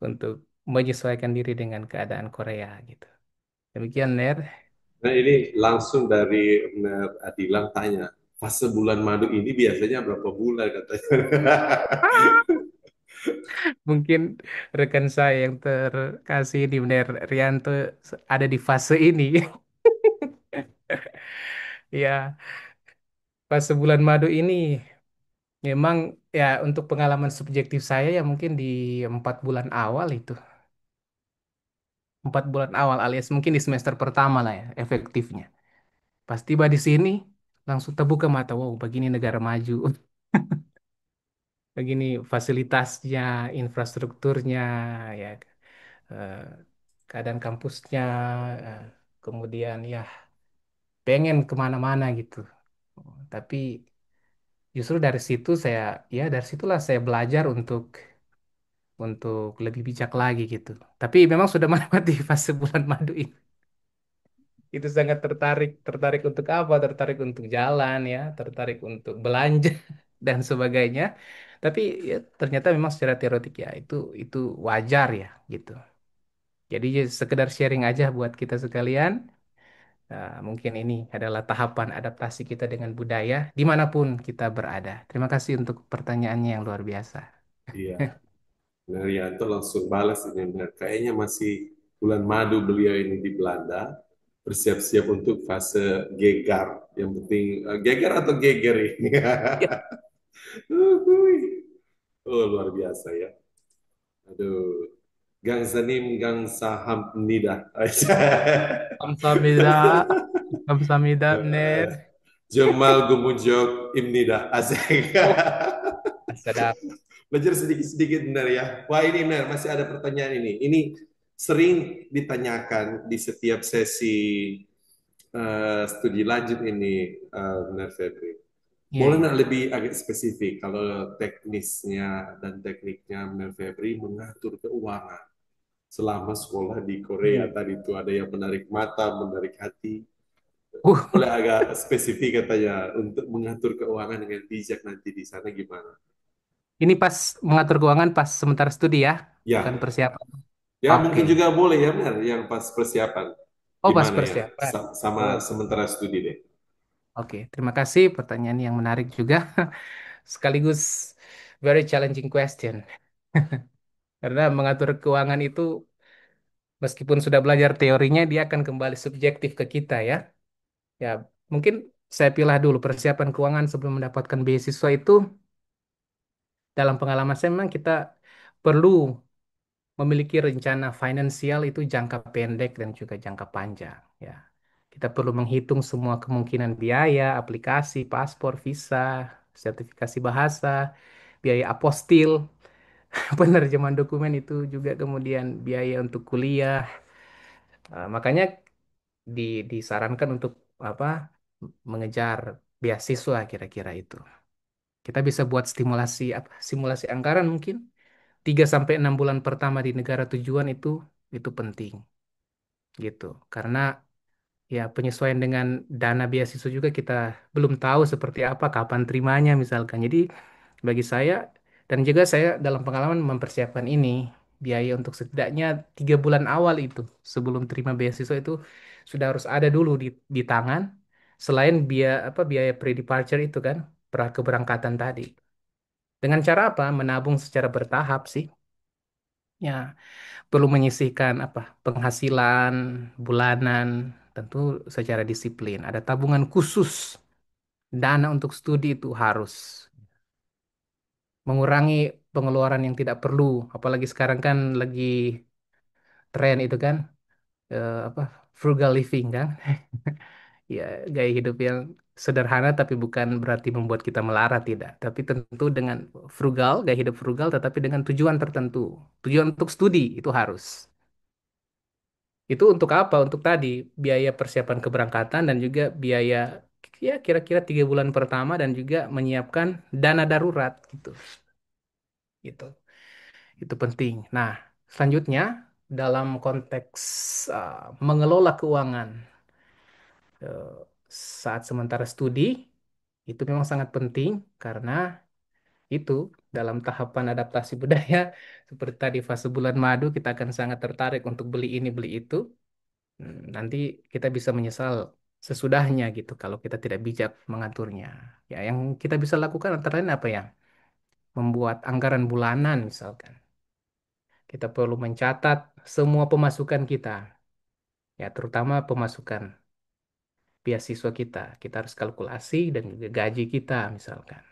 untuk menyesuaikan diri dengan keadaan Korea gitu. Demikian Ner. Nah ini langsung dari Ner Adilan tanya, fase bulan madu ini biasanya berapa bulan katanya. Mungkin rekan saya yang terkasih di Ner Rianto ada di fase ini. Ya, fase bulan madu ini memang ya untuk pengalaman subjektif saya ya mungkin di 4 bulan awal itu. 4 bulan awal alias mungkin di semester pertama lah ya efektifnya. Pas tiba di sini langsung terbuka mata, wow, begini negara maju, begini fasilitasnya, infrastrukturnya, ya, eh, keadaan kampusnya, eh, kemudian ya pengen kemana-mana gitu. Tapi justru dari situ saya, ya dari situlah saya belajar untuk lebih bijak lagi gitu. Tapi memang sudah melewati fase bulan madu itu sangat tertarik, tertarik untuk apa? Tertarik untuk jalan ya, tertarik untuk belanja dan sebagainya. Tapi ya, ternyata memang secara teoretik ya itu wajar ya gitu. Jadi ya, sekedar sharing aja buat kita sekalian. Mungkin ini adalah tahapan adaptasi kita dengan budaya dimanapun kita berada. Terima kasih untuk pertanyaannya yang luar biasa. Iya. Nah, Rianto langsung balas ini. Nah, kayaknya masih bulan madu beliau ini di Belanda. Bersiap-siap untuk fase gegar. Yang penting, gegar atau geger ini? Ya, Uhuy. Oh, luar biasa ya. Aduh. Gang Zanim, Gang Saham Nida. kamsahamnida, kamsahamnida, Ner. Jamal Gumujok Imnida. Asik. Oh, sedap. Belajar sedikit-sedikit benar ya. Wah ini benar, masih ada pertanyaan ini. Ini sering ditanyakan di setiap sesi studi lanjut ini, benar Febri. Iya, Boleh nggak iya. lebih agak spesifik kalau teknisnya dan tekniknya benar Febri mengatur keuangan selama sekolah di Korea Hmm. tadi itu ada yang menarik mata, menarik hati. Uh, Boleh agak spesifik katanya untuk mengatur keuangan dengan bijak nanti di sana gimana? ini pas mengatur keuangan pas sementara studi ya, bukan Ya, persiapan. ya Oke. mungkin juga boleh ya benar yang pas persiapan. Oh, pas Gimana ya? persiapan. Sama Oh, sementara studi deh. oke. Terima kasih pertanyaan yang menarik juga. Sekaligus very challenging question. Karena mengatur keuangan itu meskipun sudah belajar teorinya, dia akan kembali subjektif ke kita ya. Ya, mungkin saya pilih dulu persiapan keuangan sebelum mendapatkan beasiswa itu dalam pengalaman saya memang kita perlu memiliki rencana finansial itu jangka pendek dan juga jangka panjang ya. Kita perlu menghitung semua kemungkinan biaya, aplikasi, paspor, visa, sertifikasi bahasa, biaya apostil, penerjemahan dokumen itu juga kemudian biaya untuk kuliah. Makanya disarankan untuk apa? Mengejar beasiswa kira-kira itu. Kita bisa buat stimulasi apa? Simulasi anggaran mungkin 3 sampai 6 bulan pertama di negara tujuan itu penting gitu. Karena ya penyesuaian dengan dana beasiswa juga kita belum tahu seperti apa kapan terimanya misalkan. Jadi bagi saya dan juga saya dalam pengalaman mempersiapkan ini biaya untuk setidaknya 3 bulan awal itu sebelum terima beasiswa itu sudah harus ada dulu di tangan selain biaya pre-departure itu kan keberangkatan tadi. Dengan cara apa? Menabung secara bertahap sih. Ya, perlu menyisihkan apa penghasilan bulanan tentu secara disiplin. Ada tabungan khusus dana untuk studi itu harus mengurangi pengeluaran yang tidak perlu. Apalagi sekarang kan lagi tren itu kan apa frugal living kan. Ya, gaya hidup yang sederhana tapi bukan berarti membuat kita melarat tidak. Tapi tentu dengan frugal, gaya hidup frugal tetapi dengan tujuan tertentu. Tujuan untuk studi itu harus. Itu untuk apa? Untuk tadi biaya persiapan keberangkatan dan juga biaya ya kira-kira 3 bulan pertama dan juga menyiapkan dana darurat gitu. Gitu. Itu penting. Nah, selanjutnya dalam konteks mengelola keuangan eh, saat sementara studi itu memang sangat penting karena itu dalam tahapan adaptasi budaya seperti tadi fase bulan madu kita akan sangat tertarik untuk beli ini beli itu. Nanti kita bisa menyesal sesudahnya gitu kalau kita tidak bijak mengaturnya. Ya, yang kita bisa lakukan antara lain apa ya? Membuat anggaran bulanan misalkan. Kita perlu mencatat semua pemasukan kita, ya terutama pemasukan beasiswa kita. Kita harus kalkulasi dan juga gaji kita misalkan.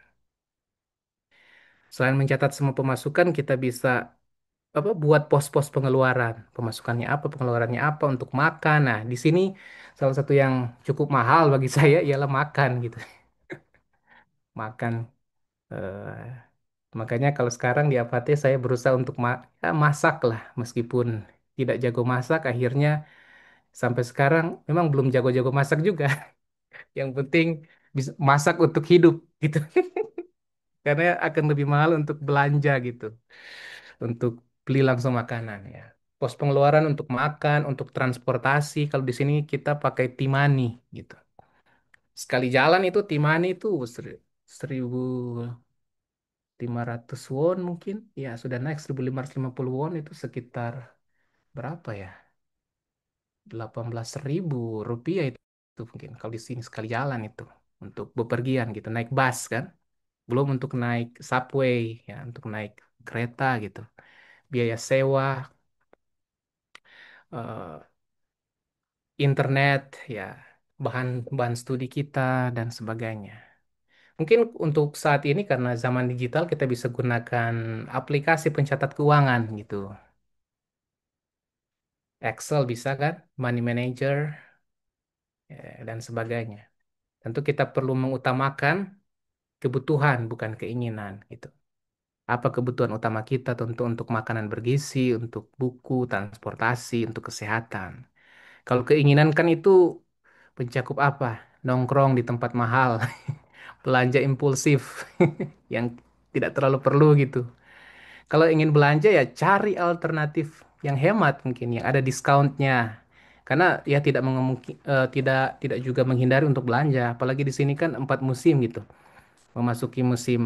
Selain mencatat semua pemasukan, kita bisa apa buat pos-pos pengeluaran. Pemasukannya apa, pengeluarannya apa untuk makan. Nah, di sini salah satu yang cukup mahal bagi saya ialah makan gitu. Makan. Makanya kalau sekarang di APAT saya berusaha untuk ya, masak lah. Meskipun tidak jago masak, akhirnya sampai sekarang memang belum jago-jago masak juga. Yang penting bisa masak untuk hidup gitu. karena akan lebih mahal untuk belanja gitu, untuk beli langsung makanan ya. Pos pengeluaran untuk makan, untuk transportasi, kalau di sini kita pakai Timani gitu. Sekali jalan itu Timani itu 1.500 won mungkin, ya sudah naik 1.550 won itu sekitar berapa ya? 18.000 rupiah itu mungkin kalau di sini sekali jalan itu untuk bepergian gitu, naik bus kan. Belum untuk naik subway ya, untuk naik kereta gitu. Biaya sewa, eh, internet ya, bahan bahan studi kita dan sebagainya. Mungkin untuk saat ini karena zaman digital kita bisa gunakan aplikasi pencatat keuangan gitu. Excel bisa kan, Money Manager dan sebagainya. Tentu kita perlu mengutamakan kebutuhan bukan keinginan gitu. Apa kebutuhan utama kita? Tentu untuk makanan bergizi, untuk buku, transportasi, untuk kesehatan. Kalau keinginan kan itu mencakup apa? Nongkrong di tempat mahal, belanja impulsif yang tidak terlalu perlu gitu. Kalau ingin belanja ya cari alternatif yang hemat mungkin, yang ada diskauntnya. Karena ya tidak juga menghindari untuk belanja, apalagi di sini kan 4 musim gitu. Memasuki musim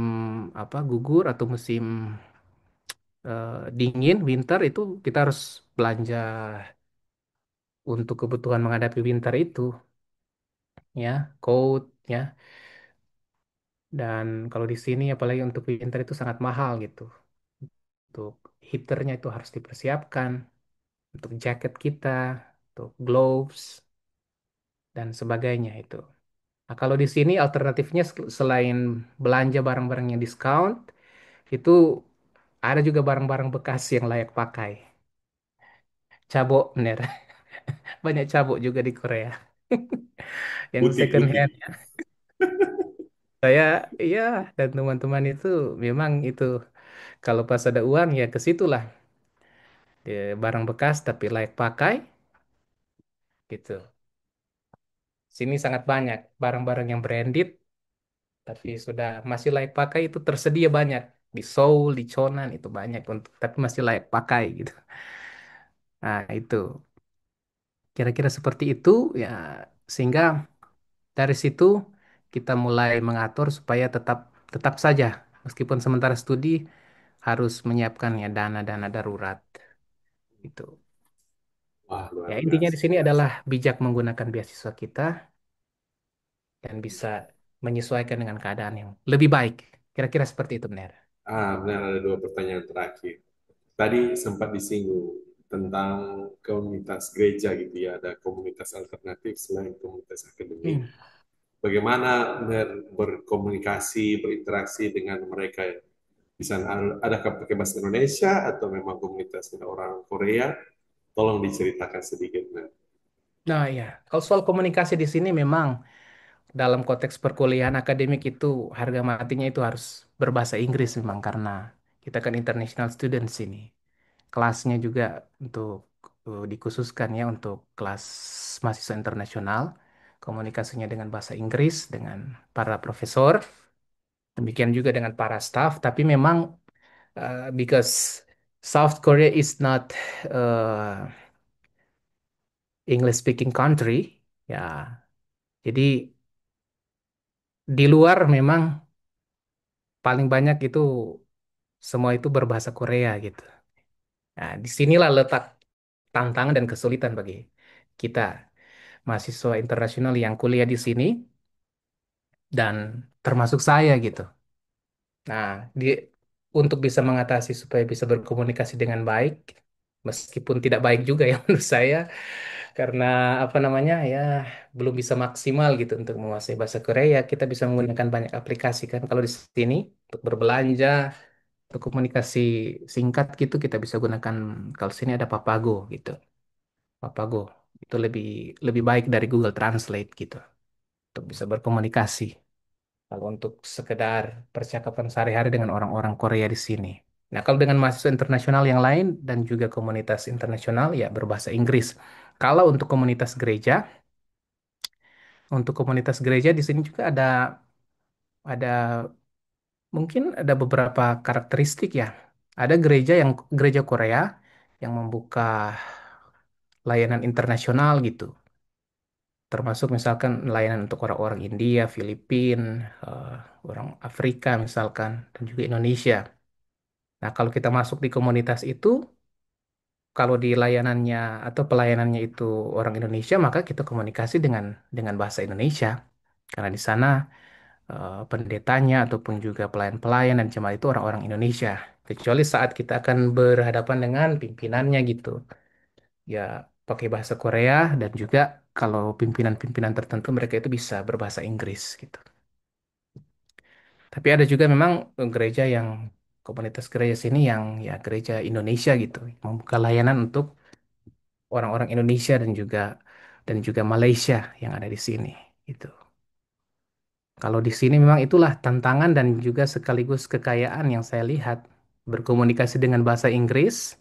apa gugur atau musim dingin, winter itu kita harus belanja untuk kebutuhan menghadapi winter itu ya, coat ya. Dan kalau di sini apalagi untuk winter itu sangat mahal gitu. Untuk heaternya itu harus dipersiapkan, untuk jaket kita, untuk gloves dan sebagainya itu. Nah, kalau di sini alternatifnya selain belanja barang-barang yang diskon, itu ada juga barang-barang bekas yang layak pakai. Cabok, bener. Banyak cabok juga di Korea. Yang second Butik-butik. hand. Saya, iya, dan teman-teman itu memang itu kalau pas ada uang ya ke situlah. Barang bekas tapi layak pakai gitu. Sini sangat banyak barang-barang yang branded tapi sudah masih layak pakai itu tersedia banyak di Seoul, di Chonan itu banyak untuk tapi masih layak pakai gitu. Nah, itu kira-kira seperti itu ya, sehingga dari situ kita mulai mengatur supaya tetap tetap saja meskipun sementara studi harus menyiapkan ya dana-dana darurat itu. Wah, Ya luar intinya biasa. di sini adalah bijak menggunakan beasiswa kita dan bisa menyesuaikan dengan keadaan yang lebih baik. Kira-kira seperti itu, benar. Benar ada dua pertanyaan terakhir. Tadi sempat disinggung tentang komunitas gereja gitu ya, ada komunitas alternatif selain komunitas akademik. Hmm. Bagaimana berkomunikasi, berinteraksi dengan mereka ya? Di sana adakah pakai bahasa Indonesia atau memang komunitasnya orang Korea? Tolong diceritakan sedikit. Nah, Nah, ya, kalau soal komunikasi di sini memang dalam konteks perkuliahan akademik itu harga matinya itu harus berbahasa Inggris memang karena kita kan international student sini. Kelasnya juga untuk dikhususkan ya untuk kelas mahasiswa internasional, komunikasinya dengan bahasa Inggris dengan para profesor, demikian juga dengan para staff. Tapi memang because South Korea is not uh, English speaking country, ya. Jadi di luar memang paling banyak itu semua itu berbahasa Korea gitu. Nah, disinilah letak tantangan dan kesulitan bagi kita mahasiswa internasional yang kuliah di sini dan termasuk saya gitu. Nah, di untuk bisa mengatasi supaya bisa berkomunikasi dengan baik, meskipun tidak baik juga ya menurut saya, karena apa namanya ya belum bisa maksimal gitu untuk menguasai bahasa Korea, kita bisa menggunakan banyak aplikasi kan. Kalau di sini untuk berbelanja, untuk komunikasi singkat gitu kita bisa gunakan kalau sini ada Papago gitu. Papago itu lebih lebih baik dari Google Translate gitu untuk bisa berkomunikasi. Kalau untuk sekedar percakapan sehari-hari dengan orang-orang Korea di sini. Nah, kalau dengan mahasiswa internasional yang lain dan juga komunitas internasional ya berbahasa Inggris. Kalau untuk komunitas gereja di sini juga ada Mungkin ada beberapa karakteristik ya. Ada gereja Korea yang membuka layanan internasional gitu. Termasuk misalkan layanan untuk orang-orang India, Filipina, eh, orang Afrika misalkan, dan juga Indonesia. Nah, kalau kita masuk di komunitas itu, kalau di layanannya atau pelayanannya itu orang Indonesia, maka kita komunikasi dengan bahasa Indonesia. Karena di sana pendetanya ataupun juga pelayan-pelayan dan jemaat itu orang-orang Indonesia. Kecuali saat kita akan berhadapan dengan pimpinannya gitu. Ya, pakai bahasa Korea dan juga kalau pimpinan-pimpinan tertentu mereka itu bisa berbahasa Inggris gitu. Tapi ada juga memang gereja yang komunitas gereja sini yang ya gereja Indonesia gitu, membuka layanan untuk orang-orang Indonesia dan juga Malaysia yang ada di sini gitu. Kalau di sini memang itulah tantangan dan juga sekaligus kekayaan yang saya lihat berkomunikasi dengan bahasa Inggris,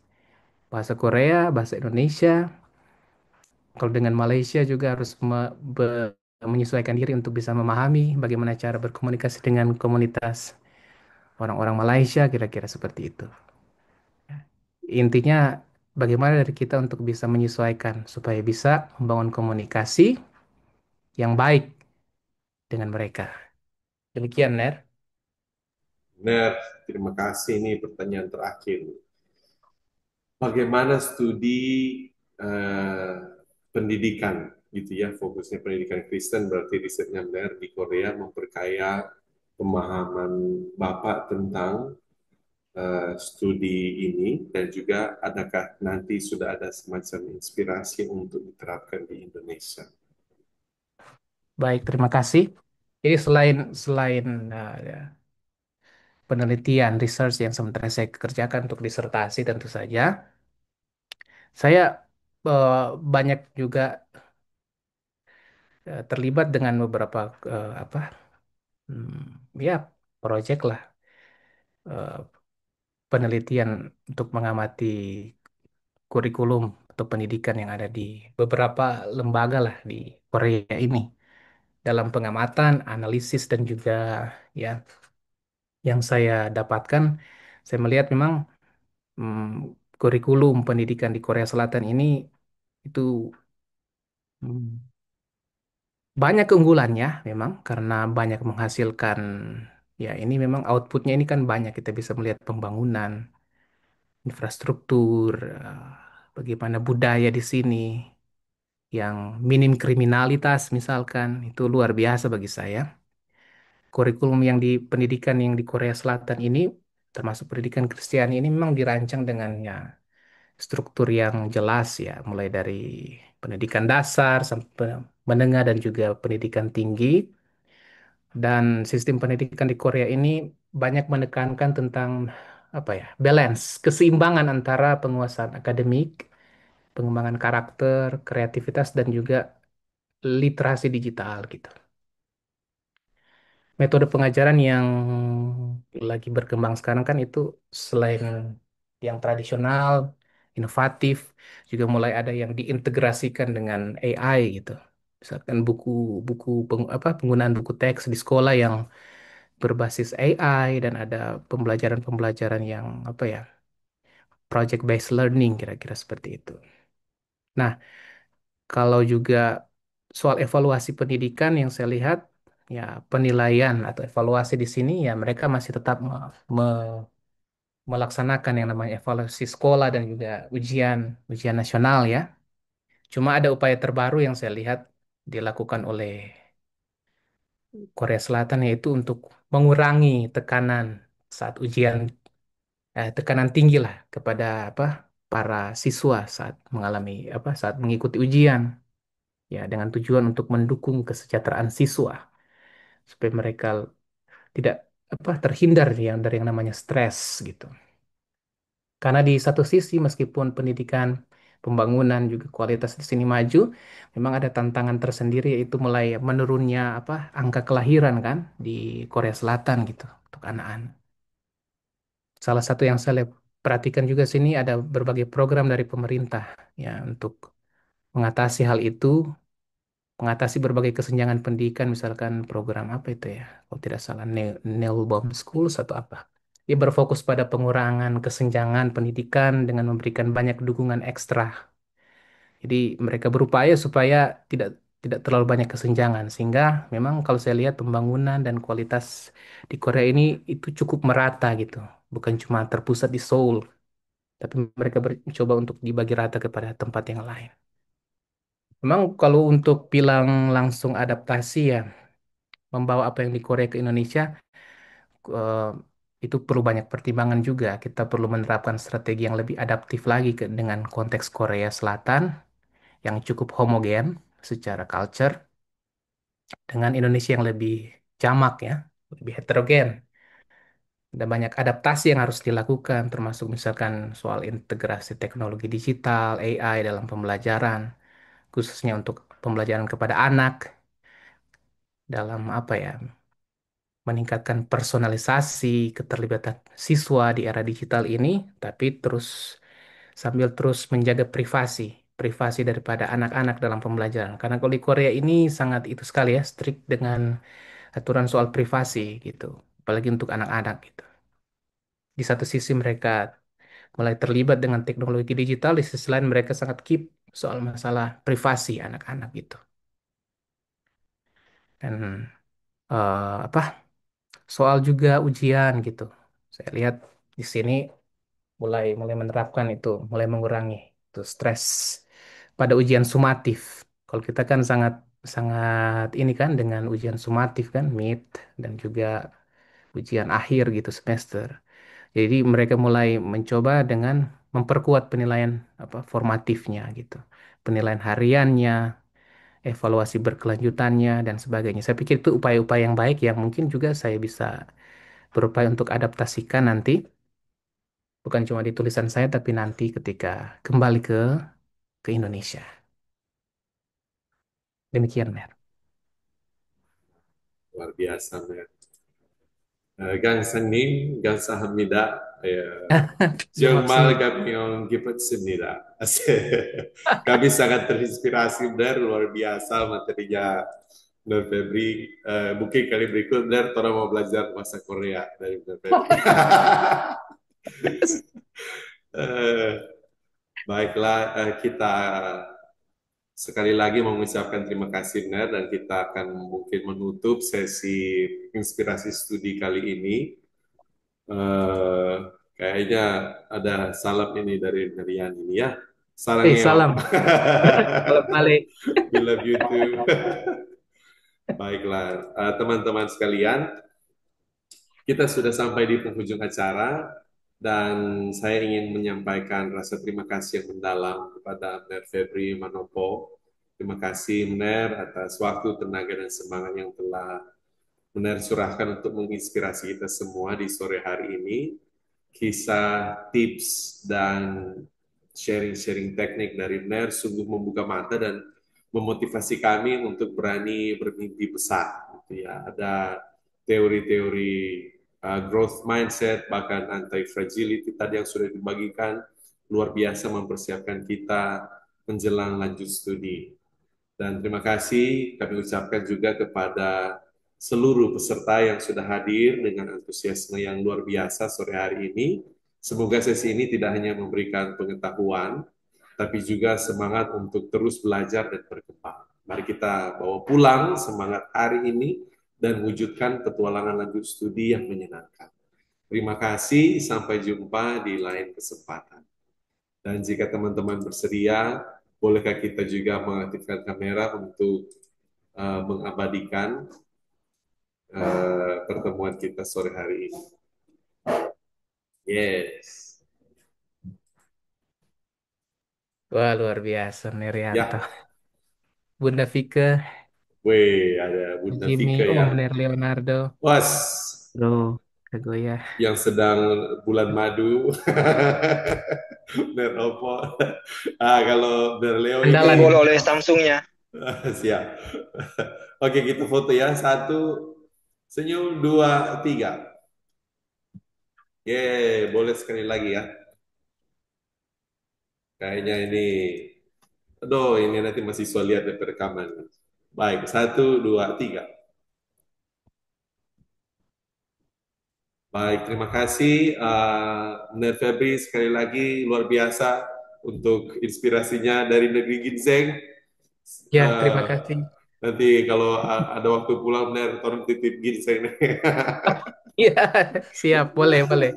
bahasa Korea, bahasa Indonesia. Kalau dengan Malaysia juga harus menyesuaikan diri untuk bisa memahami bagaimana cara berkomunikasi dengan komunitas orang-orang Malaysia, kira-kira seperti itu. Intinya bagaimana dari kita untuk bisa menyesuaikan supaya bisa membangun komunikasi yang baik dengan mereka. Demikian, Ner. Benar, terima kasih. Ini pertanyaan terakhir. Bagaimana studi eh, pendidikan gitu ya, fokusnya pendidikan Kristen berarti risetnya benar di Korea memperkaya pemahaman Bapak tentang studi ini dan juga adakah nanti sudah ada semacam inspirasi untuk diterapkan di Indonesia? Baik, terima kasih. Jadi selain selain ya, penelitian, research yang sementara saya kerjakan untuk disertasi tentu saja, saya eh, banyak juga terlibat dengan beberapa apa ya proyek lah eh, penelitian untuk mengamati kurikulum atau pendidikan yang ada di beberapa lembaga lah di Korea ini dalam pengamatan, analisis dan juga ya yang saya dapatkan, saya melihat memang kurikulum pendidikan di Korea Selatan ini itu mm, banyak keunggulannya memang karena banyak menghasilkan ya ini memang outputnya ini kan banyak kita bisa melihat pembangunan infrastruktur bagaimana budaya di sini yang minim kriminalitas misalkan itu luar biasa bagi saya. Kurikulum yang di pendidikan yang di Korea Selatan ini termasuk pendidikan Kristiani ini memang dirancang dengan ya struktur yang jelas ya mulai dari pendidikan dasar sampai menengah dan juga pendidikan tinggi. Dan sistem pendidikan di Korea ini banyak menekankan tentang apa ya, balance, keseimbangan antara penguasaan akademik, pengembangan karakter, kreativitas dan juga literasi digital gitu. Metode pengajaran yang lagi berkembang sekarang kan itu selain yang tradisional, inovatif, juga mulai ada yang diintegrasikan dengan AI gitu. Misalkan buku-buku penggunaan buku teks di sekolah yang berbasis AI dan ada pembelajaran-pembelajaran yang apa ya, project based learning kira-kira seperti itu. Nah, kalau juga soal evaluasi pendidikan yang saya lihat ya penilaian atau evaluasi di sini ya mereka masih tetap melaksanakan yang namanya evaluasi sekolah dan juga ujian ujian nasional ya. Cuma ada upaya terbaru yang saya lihat dilakukan oleh Korea Selatan yaitu untuk mengurangi tekanan saat ujian tekanan tinggi lah kepada apa para siswa saat mengalami saat mengikuti ujian ya dengan tujuan untuk mendukung kesejahteraan siswa supaya mereka tidak terhindar yang dari yang namanya stres gitu. Karena di satu sisi meskipun pendidikan pembangunan juga kualitas di sini maju, memang ada tantangan tersendiri yaitu mulai menurunnya angka kelahiran kan di Korea Selatan gitu untuk anak-anak. Salah satu yang saya perhatikan juga sini ada berbagai program dari pemerintah ya untuk mengatasi hal itu mengatasi berbagai kesenjangan pendidikan, misalkan program apa itu ya, kalau tidak salah Neil Baum Schools atau apa. Dia berfokus pada pengurangan kesenjangan pendidikan dengan memberikan banyak dukungan ekstra. Jadi mereka berupaya supaya tidak tidak terlalu banyak kesenjangan, sehingga memang kalau saya lihat pembangunan dan kualitas di Korea ini itu cukup merata gitu, bukan cuma terpusat di Seoul, tapi mereka mencoba untuk dibagi rata kepada tempat yang lain. Memang kalau untuk bilang langsung adaptasi ya, membawa apa yang di Korea ke Indonesia, eh, itu perlu banyak pertimbangan juga. Kita perlu menerapkan strategi yang lebih adaptif lagi dengan konteks Korea Selatan yang cukup homogen secara culture dengan Indonesia yang lebih jamak ya, lebih heterogen. Ada banyak adaptasi yang harus dilakukan, termasuk misalkan soal integrasi teknologi digital, AI dalam pembelajaran, khususnya untuk pembelajaran kepada anak dalam apa ya, meningkatkan personalisasi, keterlibatan siswa di era digital ini, tapi sambil terus menjaga privasi daripada anak-anak dalam pembelajaran. Karena kalau di Korea ini sangat itu sekali ya, strict dengan aturan soal privasi gitu, apalagi untuk anak-anak gitu. Di satu sisi mereka mulai terlibat dengan teknologi digital, di sisi lain mereka sangat keep soal masalah privasi anak-anak gitu. Dan apa soal juga ujian gitu. Saya lihat di sini mulai mulai menerapkan itu, mulai mengurangi itu stres pada ujian sumatif. Kalau kita kan sangat sangat ini kan dengan ujian sumatif kan, mid dan juga ujian akhir gitu semester. Jadi mereka mulai mencoba dengan memperkuat penilaian apa formatifnya gitu. Penilaian hariannya, evaluasi berkelanjutannya dan sebagainya. Saya pikir itu upaya-upaya yang baik yang mungkin juga saya bisa berupaya untuk adaptasikan nanti bukan cuma di tulisan saya tapi nanti ketika kembali ke Indonesia. Demikian, Mer. Luar biasa, Mer. Gang Sahamida, Terima Mal kasih. Gapyong Gipet Semida. Kami sangat terinspirasi, benar, luar biasa materinya Nur Febri. Mungkin kali berikut, benar, orang mau belajar bahasa Korea dari Nur Febri. Eh, Baiklah, kita sekali lagi mengucapkan terima kasih, Ner, dan kita akan mungkin menutup sesi inspirasi studi kali ini. Eh, Kayaknya ada salam ini dari Nerian ini ya. Sarangeo. Salam. Salam balik. We love you too. Baiklah, teman-teman sekalian, kita sudah sampai di penghujung acara dan saya ingin menyampaikan rasa terima kasih yang mendalam kepada Mer Febri Manopo. Terima kasih Mer atas waktu, tenaga, dan semangat yang telah Mener curahkan untuk menginspirasi kita semua di sore hari ini. Kisah, tips, dan sharing-sharing teknik dari NER sungguh membuka mata dan memotivasi kami untuk berani bermimpi besar. Gitu ya. Ada teori-teori growth mindset, bahkan anti-fragility tadi yang sudah dibagikan, luar biasa mempersiapkan kita menjelang lanjut studi. Dan terima kasih kami ucapkan juga kepada seluruh peserta yang sudah hadir dengan antusiasme yang luar biasa sore hari ini. Semoga sesi ini tidak hanya memberikan pengetahuan, tapi juga semangat untuk terus belajar dan berkembang. Mari kita bawa pulang semangat hari ini dan wujudkan petualangan lanjut studi yang menyenangkan. Terima kasih, sampai jumpa di lain kesempatan. Dan jika teman-teman bersedia, bolehkah kita juga mengaktifkan kamera untuk mengabadikan pertemuan kita sore hari ini. Yes. Wah, luar biasa, Nerianto. Ya, Bunda Vika, weh, ada Bunda Jimmy, Vika ya. Ner Leonardo, Was, Bro, Kagoya. yang sedang bulan madu. Neropo. Kalau Berleo Andalan ini ini. Oleh Samsungnya. siap. Oke, kita foto ya. Satu, senyum, dua, tiga. Ye, boleh sekali lagi ya. Kayaknya ini, aduh, ini nanti mahasiswa lihat dari rekaman. Baik, satu, dua, tiga. Baik, terima kasih Ner Febri sekali lagi luar biasa untuk inspirasinya dari negeri Ginseng. Ya, Eh, terima kasih. nanti kalau ada waktu pulang Ner, tolong titip Ginseng. Iya, siap, boleh, boleh.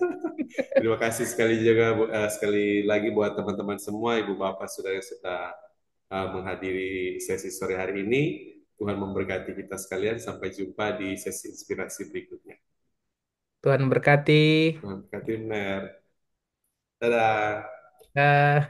Terima kasih sekali juga sekali lagi buat teman-teman semua, ibu bapak saudara yang sudah menghadiri sesi sore hari ini. Tuhan memberkati kita sekalian. Sampai jumpa di sesi inspirasi berikutnya. Tuhan berkati. Tuhan berkati, Ner. Dadah. Dah.